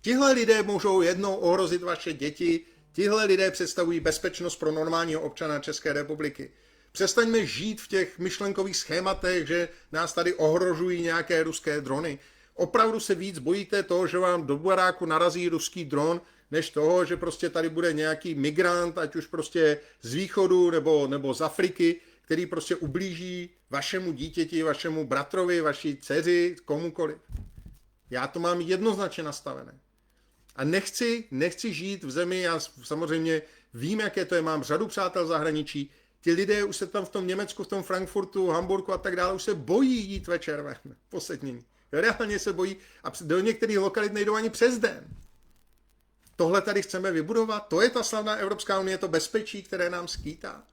Tihle lidé můžou jednou ohrozit vaše děti, tihle lidé představují bezpečnost pro normálního občana České republiky. Přestaňme žít v těch myšlenkových schématech, že nás tady ohrožují nějaké ruské drony. Opravdu se víc bojíte toho, že vám do baráku narazí ruský dron, než toho, že prostě tady bude nějaký migrant, ať už prostě z východu nebo z Afriky, který prostě ublíží vašemu dítěti, vašemu bratrovi, vaší dceři, komukoliv. Já to mám jednoznačně nastavené. A nechci žít v zemi, já samozřejmě vím, jaké to je, mám řadu přátel v zahraničí, ti lidé už se tam v tom Německu, v tom Frankfurtu, Hamburku a tak dále, už se bojí jít večer ven, posednění. Reálně se bojí a do některých lokalit nejdou ani přes den. Tohle tady chceme vybudovat, to je ta slavná Evropská unie, to bezpečí, které nám skýtá.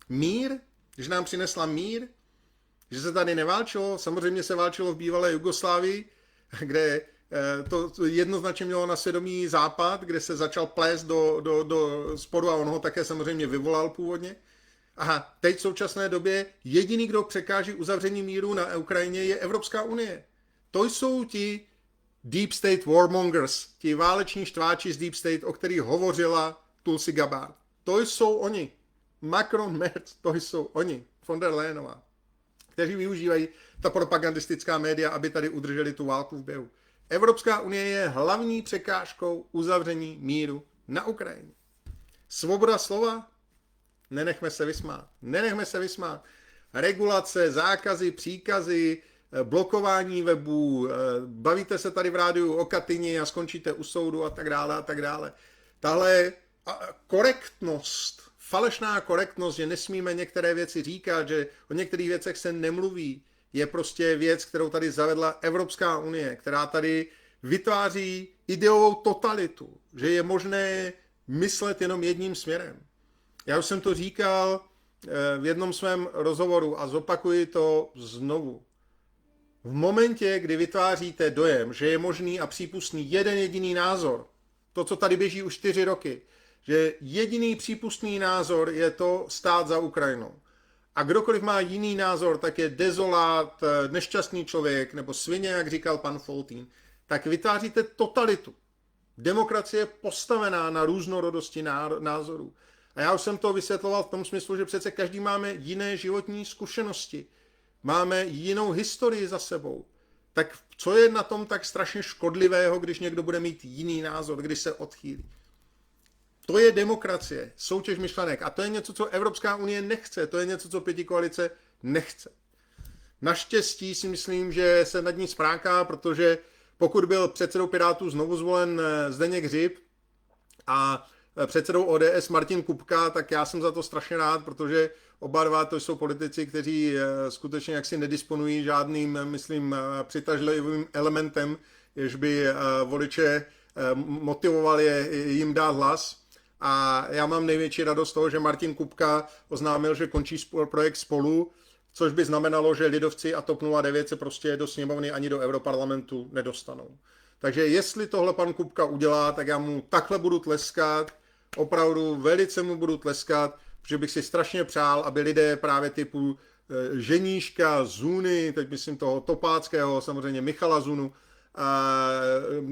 Mír, že nám přinesla mír, že se tady neválčilo, samozřejmě se válčilo v bývalé Jugoslávii, kde to jednoznačně mělo na svědomí Západ, kde se začal plést do sporu a on ho také samozřejmě vyvolal původně. A teď v současné době jediný, kdo překáží uzavření míru na Ukrajině, je Evropská unie. To jsou ti Deep State warmongers, ti váleční štváči z Deep State, o kterých hovořila Tulsi Gabbard. To jsou oni. Macron, Merz, to jsou oni. Von der Leyenová, kteří využívají ta propagandistická média, aby tady udrželi tu válku v běhu. Evropská unie je hlavní překážkou uzavření míru na Ukrajině. Svoboda slova? Nenechme se vysmát. Nenechme se vysmát. regulace, zákazy, příkazy, blokování webů, bavíte se tady v rádiu o Katyni a skončíte u soudu a tak dále a tak dále. Tahle korektnost, falešná korektnost, že nesmíme některé věci říkat, že o některých věcech se nemluví, je prostě věc, kterou tady zavedla Evropská unie, která tady vytváří ideovou totalitu, že je možné myslet jenom jedním směrem. Já už jsem to říkal v jednom svém rozhovoru a zopakuji to znovu. V momentě, kdy vytváříte dojem, že je možný a přípustný jeden jediný názor, to, co tady běží už 4 roky, že jediný přípustný názor je to stát za Ukrajinou. A kdokoliv má jiný názor, tak je dezolát, nešťastný člověk nebo svině, jak říkal pan Foltín, tak vytváříte totalitu. Demokracie je postavená na různorodosti názorů. A já už jsem to vysvětloval v tom smyslu, že přece každý máme jiné životní zkušenosti. Máme jinou historii za sebou. Tak co je na tom tak strašně škodlivého, když někdo bude mít jiný názor, když se odchýlí? To je demokracie, soutěž myšlenek. A to je něco, co Evropská unie nechce. To je něco, co pětikoalice nechce. Naštěstí si myslím, že se nad ní spráká, protože pokud byl předsedou Pirátů znovu zvolen Zdeněk Hřib a předsedou ODS Martin Kupka, tak já jsem za to strašně rád, protože oba dva to jsou politici, kteří skutečně jaksi nedisponují žádným, myslím, přitažlivým elementem, jež by voliče motivoval jim dát hlas. A já mám největší radost z toho, že Martin Kupka oznámil, že končí projekt Spolu, což by znamenalo, že lidovci a TOP 09 se prostě do sněmovny ani do Europarlamentu nedostanou. Takže jestli tohle pan Kupka udělá, tak já mu takhle budu tleskat, opravdu velice mu budu tleskat, protože bych si strašně přál, aby lidé právě typu Ženíška, Zuny, teď myslím toho Topáckého, samozřejmě Michala Zunu,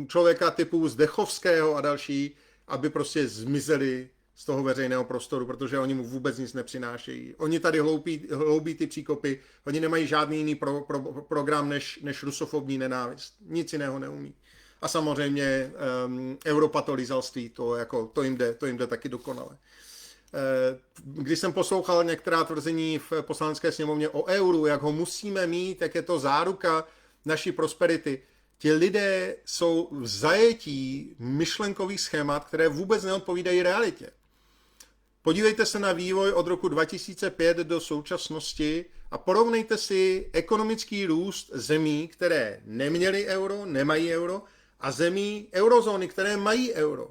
člověka typu Zdechovského a další, aby prostě zmizeli z toho veřejného prostoru, protože oni mu vůbec nic nepřinášejí. Oni tady hloubí ty příkopy, oni nemají žádný jiný program než rusofobní nenávist. Nic jiného neumí. A samozřejmě europatolizalství, to jim jde taky dokonale. Když jsem poslouchal některá tvrzení v poslanecké sněmovně o euru, jak ho musíme mít, jak je to záruka naší prosperity, ti lidé jsou v zajetí myšlenkových schémat, které vůbec neodpovídají realitě. Podívejte se na vývoj od roku 2005 do současnosti a porovnejte si ekonomický růst zemí, které neměly euro, nemají euro, a zemí eurozóny, které mají euro.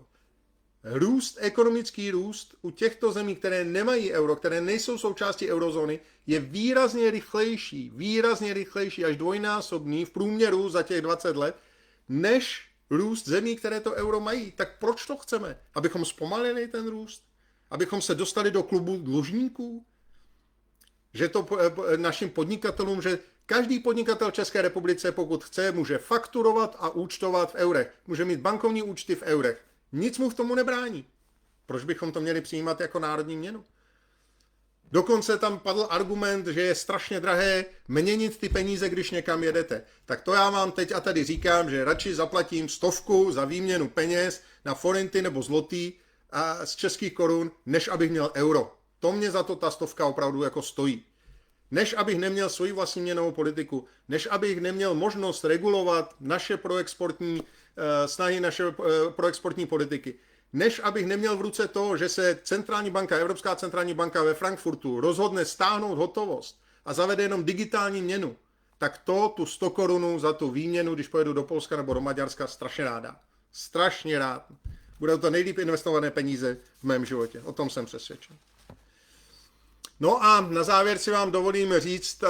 Ekonomický růst u těchto zemí, které nemají euro, které nejsou součástí eurozóny, je výrazně rychlejší, až dvojnásobný v průměru za těch 20 let, než růst zemí, které to euro mají. Tak proč to chceme? Abychom zpomalili ten růst? Abychom se dostali do klubu dlužníků? Že to našim podnikatelům, že každý podnikatel v České republice, pokud chce, může fakturovat a účtovat v eurech. Může mít bankovní účty v eurech. Nic mu v tomu nebrání. Proč bychom to měli přijímat jako národní měnu? Dokonce tam padl argument, že je strašně drahé měnit ty peníze, když někam jedete. Tak to já vám teď a tady říkám, že radši zaplatím 100 za výměnu peněz na forinty nebo zlotý a z českých korun, než abych měl euro. To mě za to ta 100 opravdu jako stojí. Než abych neměl svoji vlastní měnovou politiku, než abych neměl možnost regulovat naše proexportní snahy, naše proexportní politiky, než abych neměl v ruce to, že se centrální banka, Evropská centrální banka ve Frankfurtu rozhodne stáhnout hotovost a zavede jenom digitální měnu, tak tu 100 korun za tu výměnu, když pojedu do Polska nebo do Maďarska, strašně ráda. Strašně rád. Budou to nejlíp investované peníze v mém životě. O tom jsem přesvědčen. No a na závěr si vám dovolím říct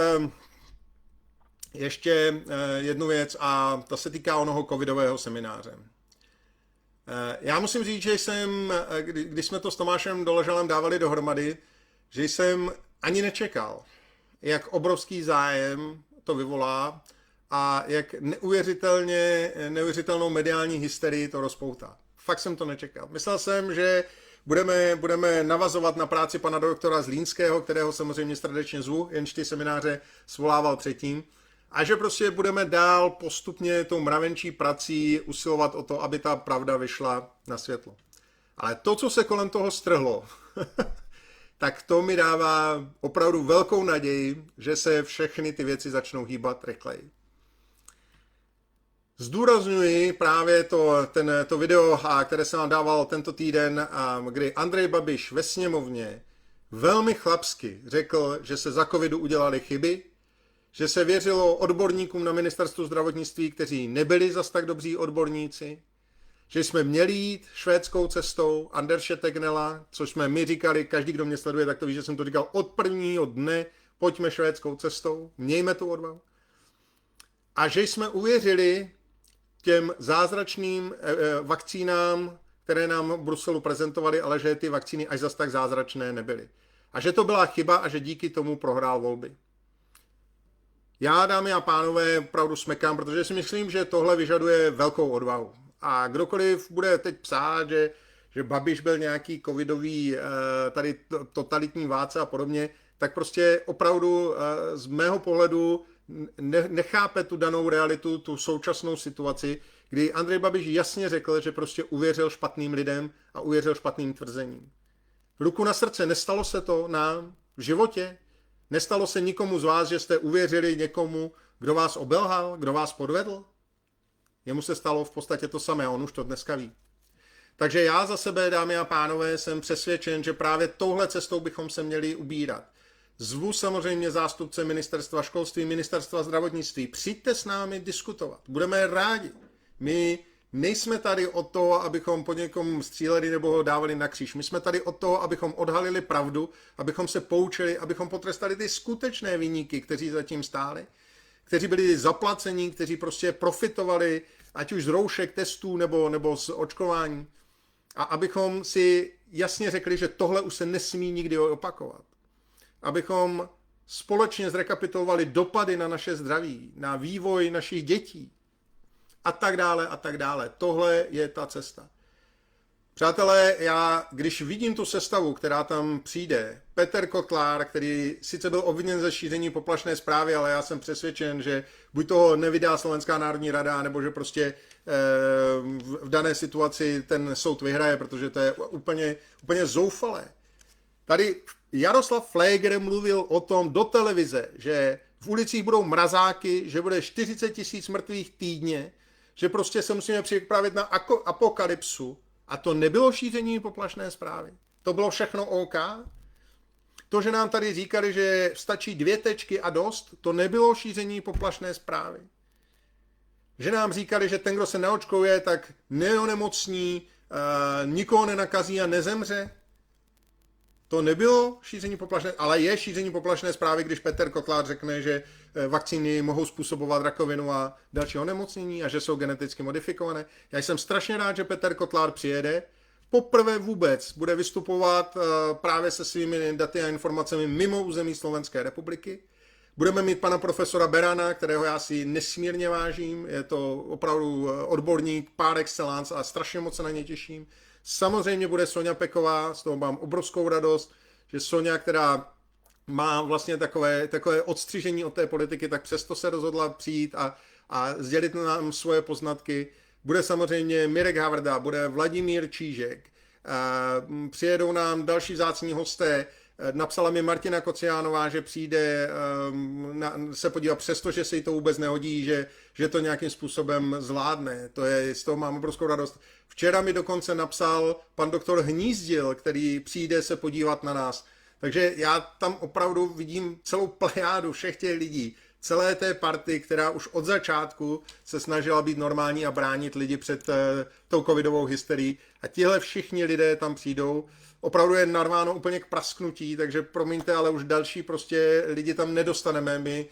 ještě jednu věc a ta se týká onoho covidového semináře. Já musím říct, že když jsme to s Tomášem Doležalem dávali dohromady, že jsem ani nečekal, jak obrovský zájem to vyvolá a jak neuvěřitelnou mediální hysterii to rozpoutá. Fakt jsem to nečekal. Myslel jsem, že budeme navazovat na práci pana doktora Zlínského, kterého samozřejmě srdečně zvu, jenž ty semináře svolával předtím, a že prostě budeme dál postupně tou mravenčí prací usilovat o to, aby ta pravda vyšla na světlo. Ale to, co se kolem toho strhlo, tak to mi dává opravdu velkou naději, že se všechny ty věci začnou hýbat rychleji. Zdůrazňuji právě to video, které jsem vám dával tento týden, kdy Andrej Babiš ve sněmovně velmi chlapsky řekl, že se za covidu udělaly chyby, že se věřilo odborníkům na ministerstvu zdravotnictví, kteří nebyli zas tak dobří odborníci, že jsme měli jít švédskou cestou Anderse Tegnella, což jsme my říkali, každý, kdo mě sleduje, tak to ví, že jsem to říkal od prvního dne, pojďme švédskou cestou, mějme tu odvahu. A že jsme uvěřili těm zázračným vakcínám, které nám v Bruselu prezentovali, ale že ty vakcíny až zas tak zázračné nebyly. A že to byla chyba a že díky tomu prohrál volby. Já, dámy a pánové, opravdu smekám, protože si myslím, že tohle vyžaduje velkou odvahu. A kdokoliv bude teď psát, že Babiš byl nějaký covidový tady totalitní vládce a podobně, tak prostě opravdu z mého pohledu nechápe tu danou realitu, tu současnou situaci, kdy Andrej Babiš jasně řekl, že prostě uvěřil špatným lidem a uvěřil špatným tvrzením. Ruku na srdce, nestalo se to nám v životě? Nestalo se nikomu z vás, že jste uvěřili někomu, kdo vás obelhal, kdo vás podvedl? Jemu se stalo v podstatě to samé, on už to dneska ví. Takže já za sebe, dámy a pánové, jsem přesvědčen, že právě touhle cestou bychom se měli ubírat. Zvu samozřejmě zástupce ministerstva školství, ministerstva zdravotnictví. Přijďte s námi diskutovat. Budeme rádi. My nejsme tady o to, abychom po někom stříleli nebo ho dávali na kříž. My jsme tady o to, abychom odhalili pravdu, abychom se poučili, abychom potrestali ty skutečné viníky, kteří zatím stáli, kteří byli zaplacení, kteří prostě profitovali, ať už z roušek, testů nebo z očkování. A abychom si jasně řekli, že tohle už se nesmí nikdy opakovat. Abychom společně zrekapitulovali dopady na naše zdraví, na vývoj našich dětí a tak dále a tak dále. Tohle je ta cesta. Přátelé, já když vidím tu sestavu, která tam přijde, Petr Kotlár, který sice byl obviněn ze šíření poplašné zprávy, ale já jsem přesvědčen, že buď toho nevydá Slovenská národní rada, nebo že prostě v dané situaci ten soud vyhraje, protože to je úplně zoufalé. Tady Jaroslav Pfléger mluvil o tom do televize, že v ulicích budou mrazáky, že bude 40 000 mrtvých týdně, že prostě se musíme připravit na apokalypsu. A to nebylo šíření poplašné zprávy. To bylo všechno OK. To, že nám tady říkali, že stačí 2 tečky a dost, to nebylo šíření poplašné zprávy. Že nám říkali, že ten, kdo se neočkuje, tak neonemocní, nikoho nenakazí a nezemře. To nebylo šíření poplašné, ale je šíření poplašné zprávy, když Petr Kotlár řekne, že vakcíny mohou způsobovat rakovinu a další onemocnění a že jsou geneticky modifikované. Já jsem strašně rád, že Petr Kotlár přijede. Poprvé vůbec bude vystupovat právě se svými daty a informacemi mimo území Slovenské republiky. Budeme mít pana profesora Berana, kterého já si nesmírně vážím. Je to opravdu odborník par excellence a strašně moc se na něj těším. Samozřejmě bude Soňa Peková, z toho mám obrovskou radost, že Soňa, která má vlastně takové odstřižení od té politiky, tak přesto se rozhodla přijít a sdělit nám svoje poznatky. Bude samozřejmě Mirek Havrda, bude Vladimír Čížek, přijedou nám další vzácní hosté. Napsala mi Martina Kociánová, že přijde se podívat, přestože se jí to vůbec nehodí, že to nějakým způsobem zvládne. Z toho mám obrovskou radost. Včera mi dokonce napsal pan doktor Hnízdil, který přijde se podívat na nás. Takže já tam opravdu vidím celou plejádu všech těch lidí, celé té party, která už od začátku se snažila být normální a bránit lidi před tou covidovou hysterií. A tihle všichni lidé tam přijdou. Opravdu je narváno úplně k prasknutí, takže promiňte, ale už další prostě lidi tam nedostaneme. My,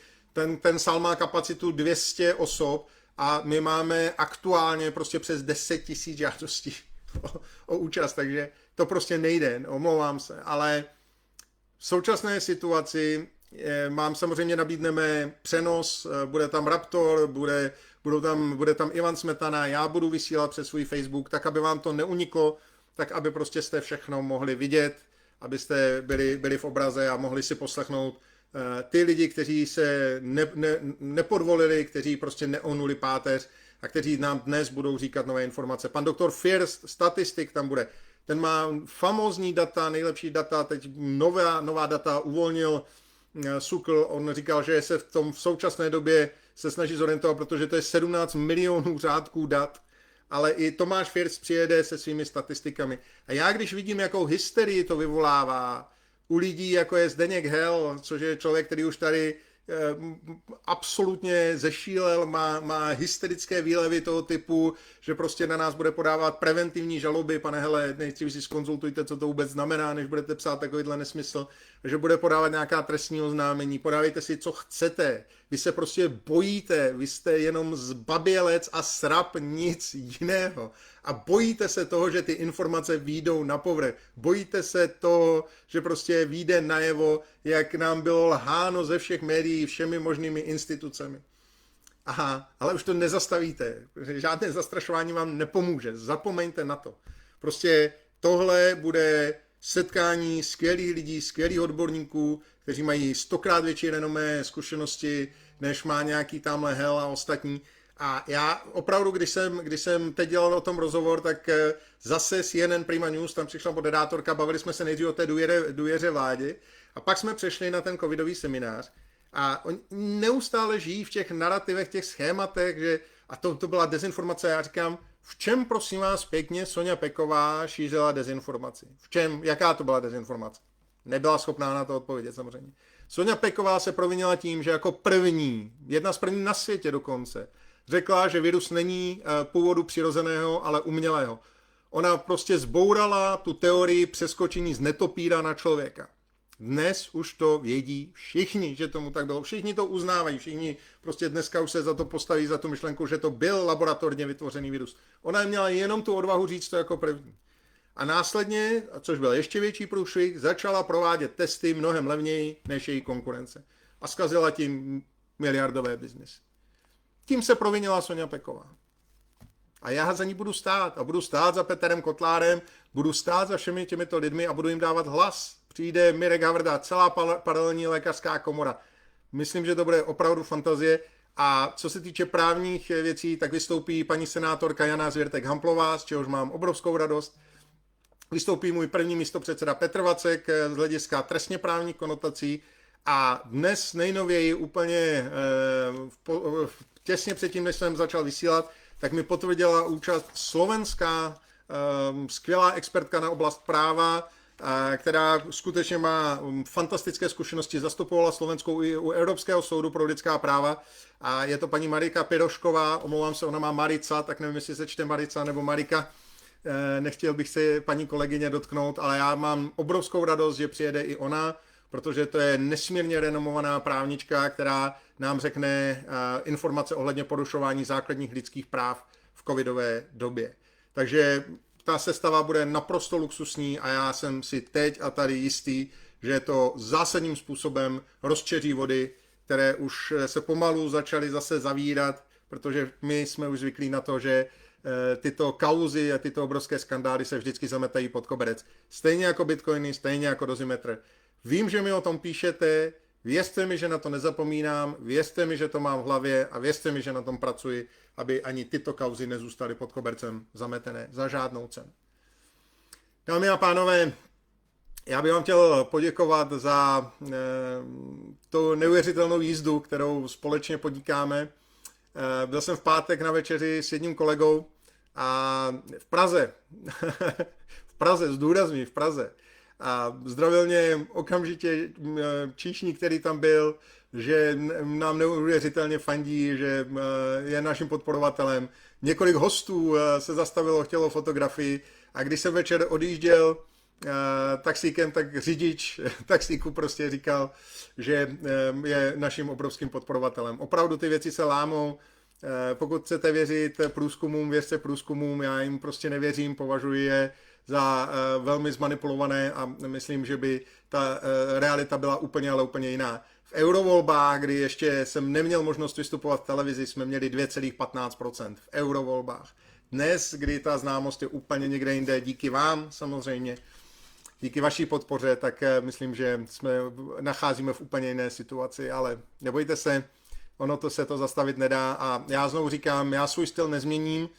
ten sál má kapacitu 200 osob a my máme aktuálně prostě přes 10 000 žádostí o účast, takže to prostě nejde, omlouvám se, ale v současné situaci samozřejmě nabídneme přenos, bude tam Raptor, bude tam Ivan Smetana, já budu vysílat přes svůj Facebook, tak aby vám to neuniklo, tak aby prostě jste všechno mohli vidět, abyste byli v obraze a mohli si poslechnout ty lidi, kteří se nepodvolili, kteří prostě neohnuli páteř a kteří nám dnes budou říkat nové informace. Pan doktor First, statistik tam bude. ten má famózní data, nejlepší data, teď nová data uvolnil Sukl, on říkal, že se v současné době se snaží zorientovat, protože to je 17 milionů řádků dat, ale i Tomáš First přijede se svými statistikami. A já, když vidím, jakou hysterii to vyvolává u lidí, jako je Zdeněk Hel, což je člověk, který už tady absolutně zešílel, má hysterické výlevy toho typu, že prostě na nás bude podávat preventivní žaloby, pane Hele, nejdřív si zkonzultujte, co to vůbec znamená, než budete psát takovýhle nesmysl, že bude podávat nějaká trestní oznámení, podávejte si, co chcete, vy se prostě bojíte, vy jste jenom zbabělec a srab, nic jiného. A bojíte se toho, že ty informace výjdou na povrch. Bojíte se toho, že prostě vyjde najevo, jak nám bylo lháno ze všech médií, všemi možnými institucemi. Aha, ale už to nezastavíte. Žádné zastrašování vám nepomůže. Zapomeňte na to. Prostě tohle bude setkání skvělých lidí, skvělých odborníků, kteří mají 100krát větší renomé, zkušenosti, než má nějaký tamhle Hel a ostatní. A já opravdu, když jsem teď dělal o tom rozhovor, tak zase CNN Prima News, tam přišla moderátorka, bavili jsme se nejdřív o té důvěře vládě a pak jsme přešli na ten covidový seminář a oni neustále žijí v těch narrativech, těch schématech, že, a to byla dezinformace, já říkám, v čem prosím vás pěkně Soňa Peková šířila dezinformaci? V čem? Jaká to byla dezinformace? Nebyla schopná na to odpovědět samozřejmě. Soňa Peková se provinila tím, že jako první, jedna z prvních na světě dokonce, řekla, že virus není původu přirozeného, ale umělého. Ona prostě zbourala tu teorii přeskočení z netopíra na člověka. Dnes už to vědí všichni, že tomu tak bylo. Všichni to uznávají, všichni prostě dneska už se za to postaví, za tu myšlenku, že to byl laboratorně vytvořený virus. Ona měla jenom tu odvahu říct to jako první. A následně, což byl ještě větší průšvih, začala provádět testy mnohem levněji než její konkurence. A zkazila tím miliardové biznis. Tím se provinila Soňa Peková. A já za ní budu stát. A budu stát za Petrem Kotlárem, budu stát za všemi těmito lidmi a budu jim dávat hlas. Přijde Mirek Havrda, celá paralelní lékařská komora. Myslím, že to bude opravdu fantazie. A co se týče právních věcí, tak vystoupí paní senátorka Jana Zvěrtek-Hamplová, z čehož mám obrovskou radost. Vystoupí můj první místopředseda Petr Vacek z hlediska trestně právních konotací. A dnes nejnověji úplně těsně předtím, než jsem začal vysílat, tak mi potvrdila účast slovenská skvělá expertka na oblast práva, která skutečně má fantastické zkušenosti, zastupovala Slovenskou i u Evropského soudu pro lidská práva. A je to paní Marika Pirošková, omlouvám se, ona má Marica, tak nevím, jestli se čte Marica nebo Marika. Nechtěl bych se paní kolegyně dotknout, ale já mám obrovskou radost, že přijede i ona, protože to je nesmírně renomovaná právnička, která nám řekne informace ohledně porušování základních lidských práv v covidové době. Takže ta sestava bude naprosto luxusní a já jsem si teď a tady jistý, že to zásadním způsobem rozčeří vody, které už se pomalu začaly zase zavírat, protože my jsme už zvyklí na to, že tyto kauzy a tyto obrovské skandály se vždycky zametají pod koberec. Stejně jako bitcoiny, stejně jako dozimetr. Vím, že mi o tom píšete, věřte mi, že na to nezapomínám, věřte mi, že to mám v hlavě a věřte mi, že na tom pracuji, aby ani tyto kauzy nezůstaly pod kobercem zametené za žádnou cenu. Dámy a pánové, já bych vám chtěl poděkovat za tu neuvěřitelnou jízdu, kterou společně podnikáme. Byl jsem v pátek na večeři s jedním kolegou a v Praze, zdůrazňuji, v Praze. A zdravil mě okamžitě číšník, který tam byl, že nám neuvěřitelně fandí, že je naším podporovatelem. Několik hostů se zastavilo, chtělo fotografii a když jsem večer odjížděl taxíkem, tak řidič taxíku prostě říkal, že je naším obrovským podporovatelem. Opravdu ty věci se lámou. Pokud chcete věřit průzkumům, věřte průzkumům, já jim prostě nevěřím, považuji je za velmi zmanipulované a myslím, že by ta realita byla úplně, ale úplně jiná. V eurovolbách, kdy ještě jsem neměl možnost vystupovat v televizi, jsme měli 2,15% v eurovolbách. Dnes, kdy ta známost je úplně někde jinde, díky vám samozřejmě, díky vaší podpoře, tak myslím, že nacházíme v úplně jiné situaci, ale nebojte se, ono to se to zastavit nedá a já znovu říkám, já svůj styl nezměním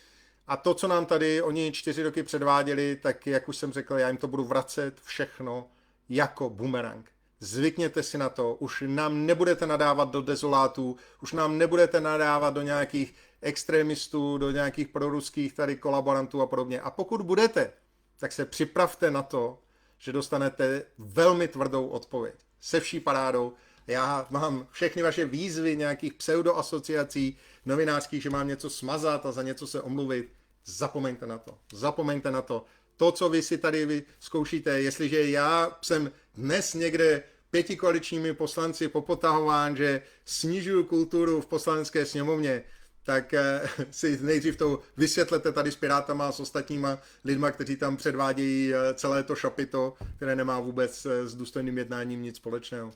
A to, co nám tady oni 4 roky předváděli, tak jak už jsem řekl, já jim to budu vracet všechno jako bumerang. Zvykněte si na to, už nám nebudete nadávat do dezolátů, už nám nebudete nadávat do nějakých extremistů, do nějakých proruských tady kolaborantů a podobně. A pokud budete, tak se připravte na to, že dostanete velmi tvrdou odpověď. Se vší parádou. Já mám všechny vaše výzvy nějakých pseudoasociací novinářských, že mám něco smazat a za něco se omluvit. Zapomeňte na to. Zapomeňte na to. To, co vy si tady zkoušíte, jestliže já jsem dnes někde 5 koaličními poslanci popotahován, že snižuju kulturu v poslanecké sněmovně, tak si nejdřív to vysvětlete tady s Pirátama a s ostatníma lidma, kteří tam předvádějí celé to šapito, které nemá vůbec s důstojným jednáním nic společného.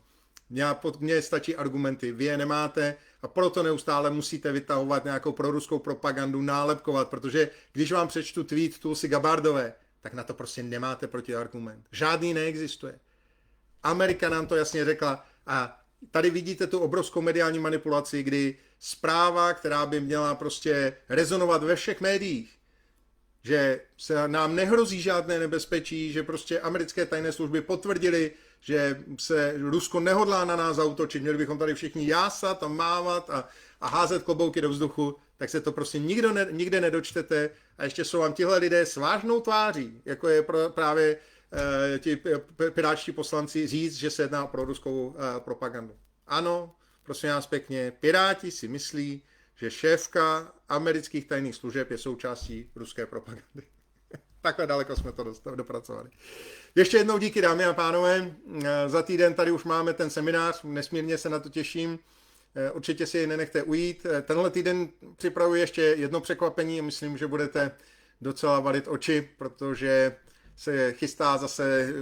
Mně stačí argumenty, vy je nemáte a proto neustále musíte vytahovat nějakou proruskou propagandu, nálepkovat, protože když vám přečtu tweet Tulsi Gabbardové, tak na to prostě nemáte protiargument. Žádný neexistuje. Amerika nám to jasně řekla a tady vidíte tu obrovskou mediální manipulaci, kdy zpráva, která by měla prostě rezonovat ve všech médiích, že se nám nehrozí žádné nebezpečí, že prostě americké tajné služby potvrdily, že se Rusko nehodlá na nás zaútočit, měli bychom tady všichni jásat a mávat a házet klobouky do vzduchu, tak se to prostě nikde nedočtete a ještě jsou vám tihle lidé s vážnou tváří, jako je právě ti pirátští poslanci říct, že se jedná o proruskou propagandu. Ano, prosím vás pěkně, Piráti si myslí, že šéfka amerických tajných služeb je součástí ruské propagandy. Takhle daleko jsme to dopracovali. Ještě jednou díky, dámy a pánové. Za týden tady už máme ten seminář, nesmírně se na to těším. Určitě si nenechte ujít. Tenhle týden připravuji ještě jedno překvapení a myslím, že budete docela valit oči, protože se chystá zase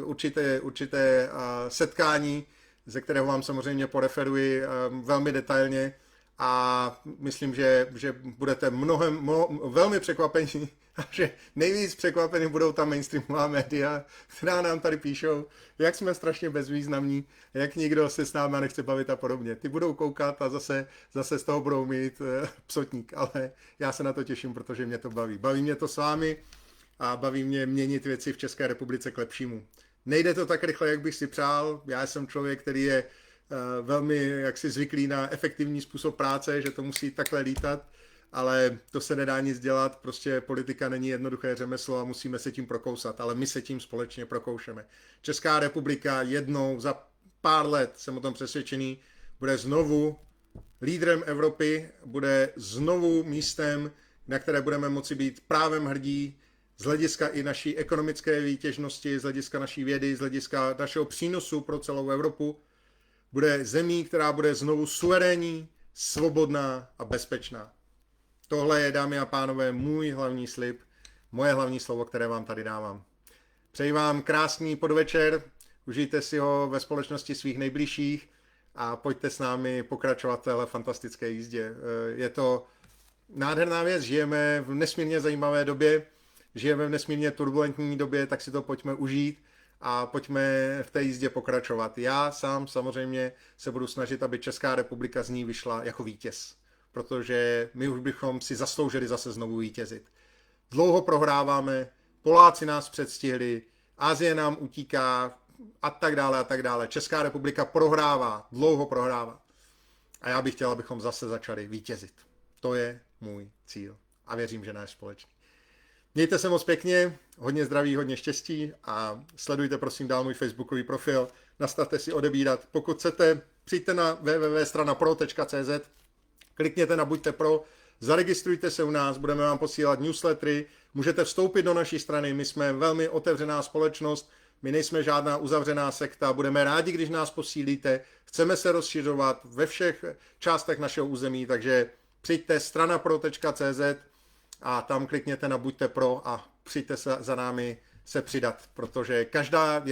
určité setkání, ze kterého vám samozřejmě poreferuji velmi detailně a myslím, že budete velmi překvapení a že nejvíc překvapení budou ta mainstreamová média, která nám tady píšou, jak jsme strašně bezvýznamní, jak nikdo se s námi nechce bavit a podobně. Ty budou koukat a zase z toho budou mít psotník, ale já se na to těším, protože mě to baví. Baví mě to s vámi a baví mě měnit věci v České republice k lepšímu. Nejde to tak rychle, jak bych si přál. Já jsem člověk, který je velmi jaksi zvyklý na efektivní způsob práce, že to musí takhle lítat, ale to se nedá nic dělat, prostě politika není jednoduché řemeslo a musíme se tím prokousat, ale my se tím společně prokoušeme. Česká republika jednou za pár let, jsem o tom přesvědčený, bude znovu lídrem Evropy, bude znovu místem, na které budeme moci být právem hrdí, z hlediska i naší ekonomické výtěžnosti, z hlediska naší vědy, z hlediska našeho přínosu pro celou Evropu, bude zemí, která bude znovu suverénní, svobodná a bezpečná. Tohle je, dámy a pánové, můj hlavní slib, moje hlavní slovo, které vám tady dávám. Přeji vám krásný podvečer, užijte si ho ve společnosti svých nejbližších a pojďte s námi pokračovat v téhle fantastické jízdě. Je to nádherná věc, žijeme v nesmírně zajímavé době, žijeme v nesmírně turbulentní době, tak si to pojďme užít a pojďme v té jízdě pokračovat. Já sám samozřejmě se budu snažit, aby Česká republika z ní vyšla jako vítěz, protože my už bychom si zasloužili zase znovu vítězit. Dlouho prohráváme, Poláci nás předstihli, Asie nám utíká a tak dále a tak dále. Česká republika prohrává, dlouho prohrává. A já bych chtěl, abychom zase začali vítězit. To je můj cíl a věřím, že náš společný. Mějte se moc pěkně, hodně zdraví, hodně štěstí a sledujte prosím dál můj facebookový profil, nastavte si odebírat. Pokud chcete, přijďte na www.stranapro.cz, klikněte na Buďte pro, zaregistrujte se u nás, budeme vám posílat newslettery, můžete vstoupit do naší strany, my jsme velmi otevřená společnost, my nejsme žádná uzavřená sekta, budeme rádi, když nás posílíte, chceme se rozšiřovat ve všech částech našeho území, takže přijďte stranapro.cz a tam klikněte na Buďte pro a přijďte se za námi se přidat, protože každá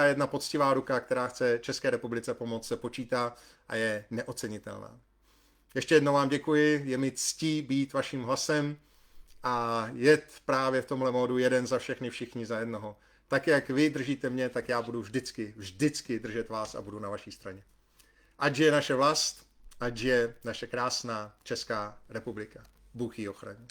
jedna poctivá ruka, která chce České republice pomoct, se počítá a je neocenitelná. Ještě jednou vám děkuji, je mi ctí být vaším hlasem a jet právě v tomhle módu jeden za všechny, všichni za jednoho. Tak jak vy držíte mě, tak já budu vždycky držet vás a budu na vaší straně. Ať je naše vlast, ať je naše krásná Česká republika. Bůh ji ochraní.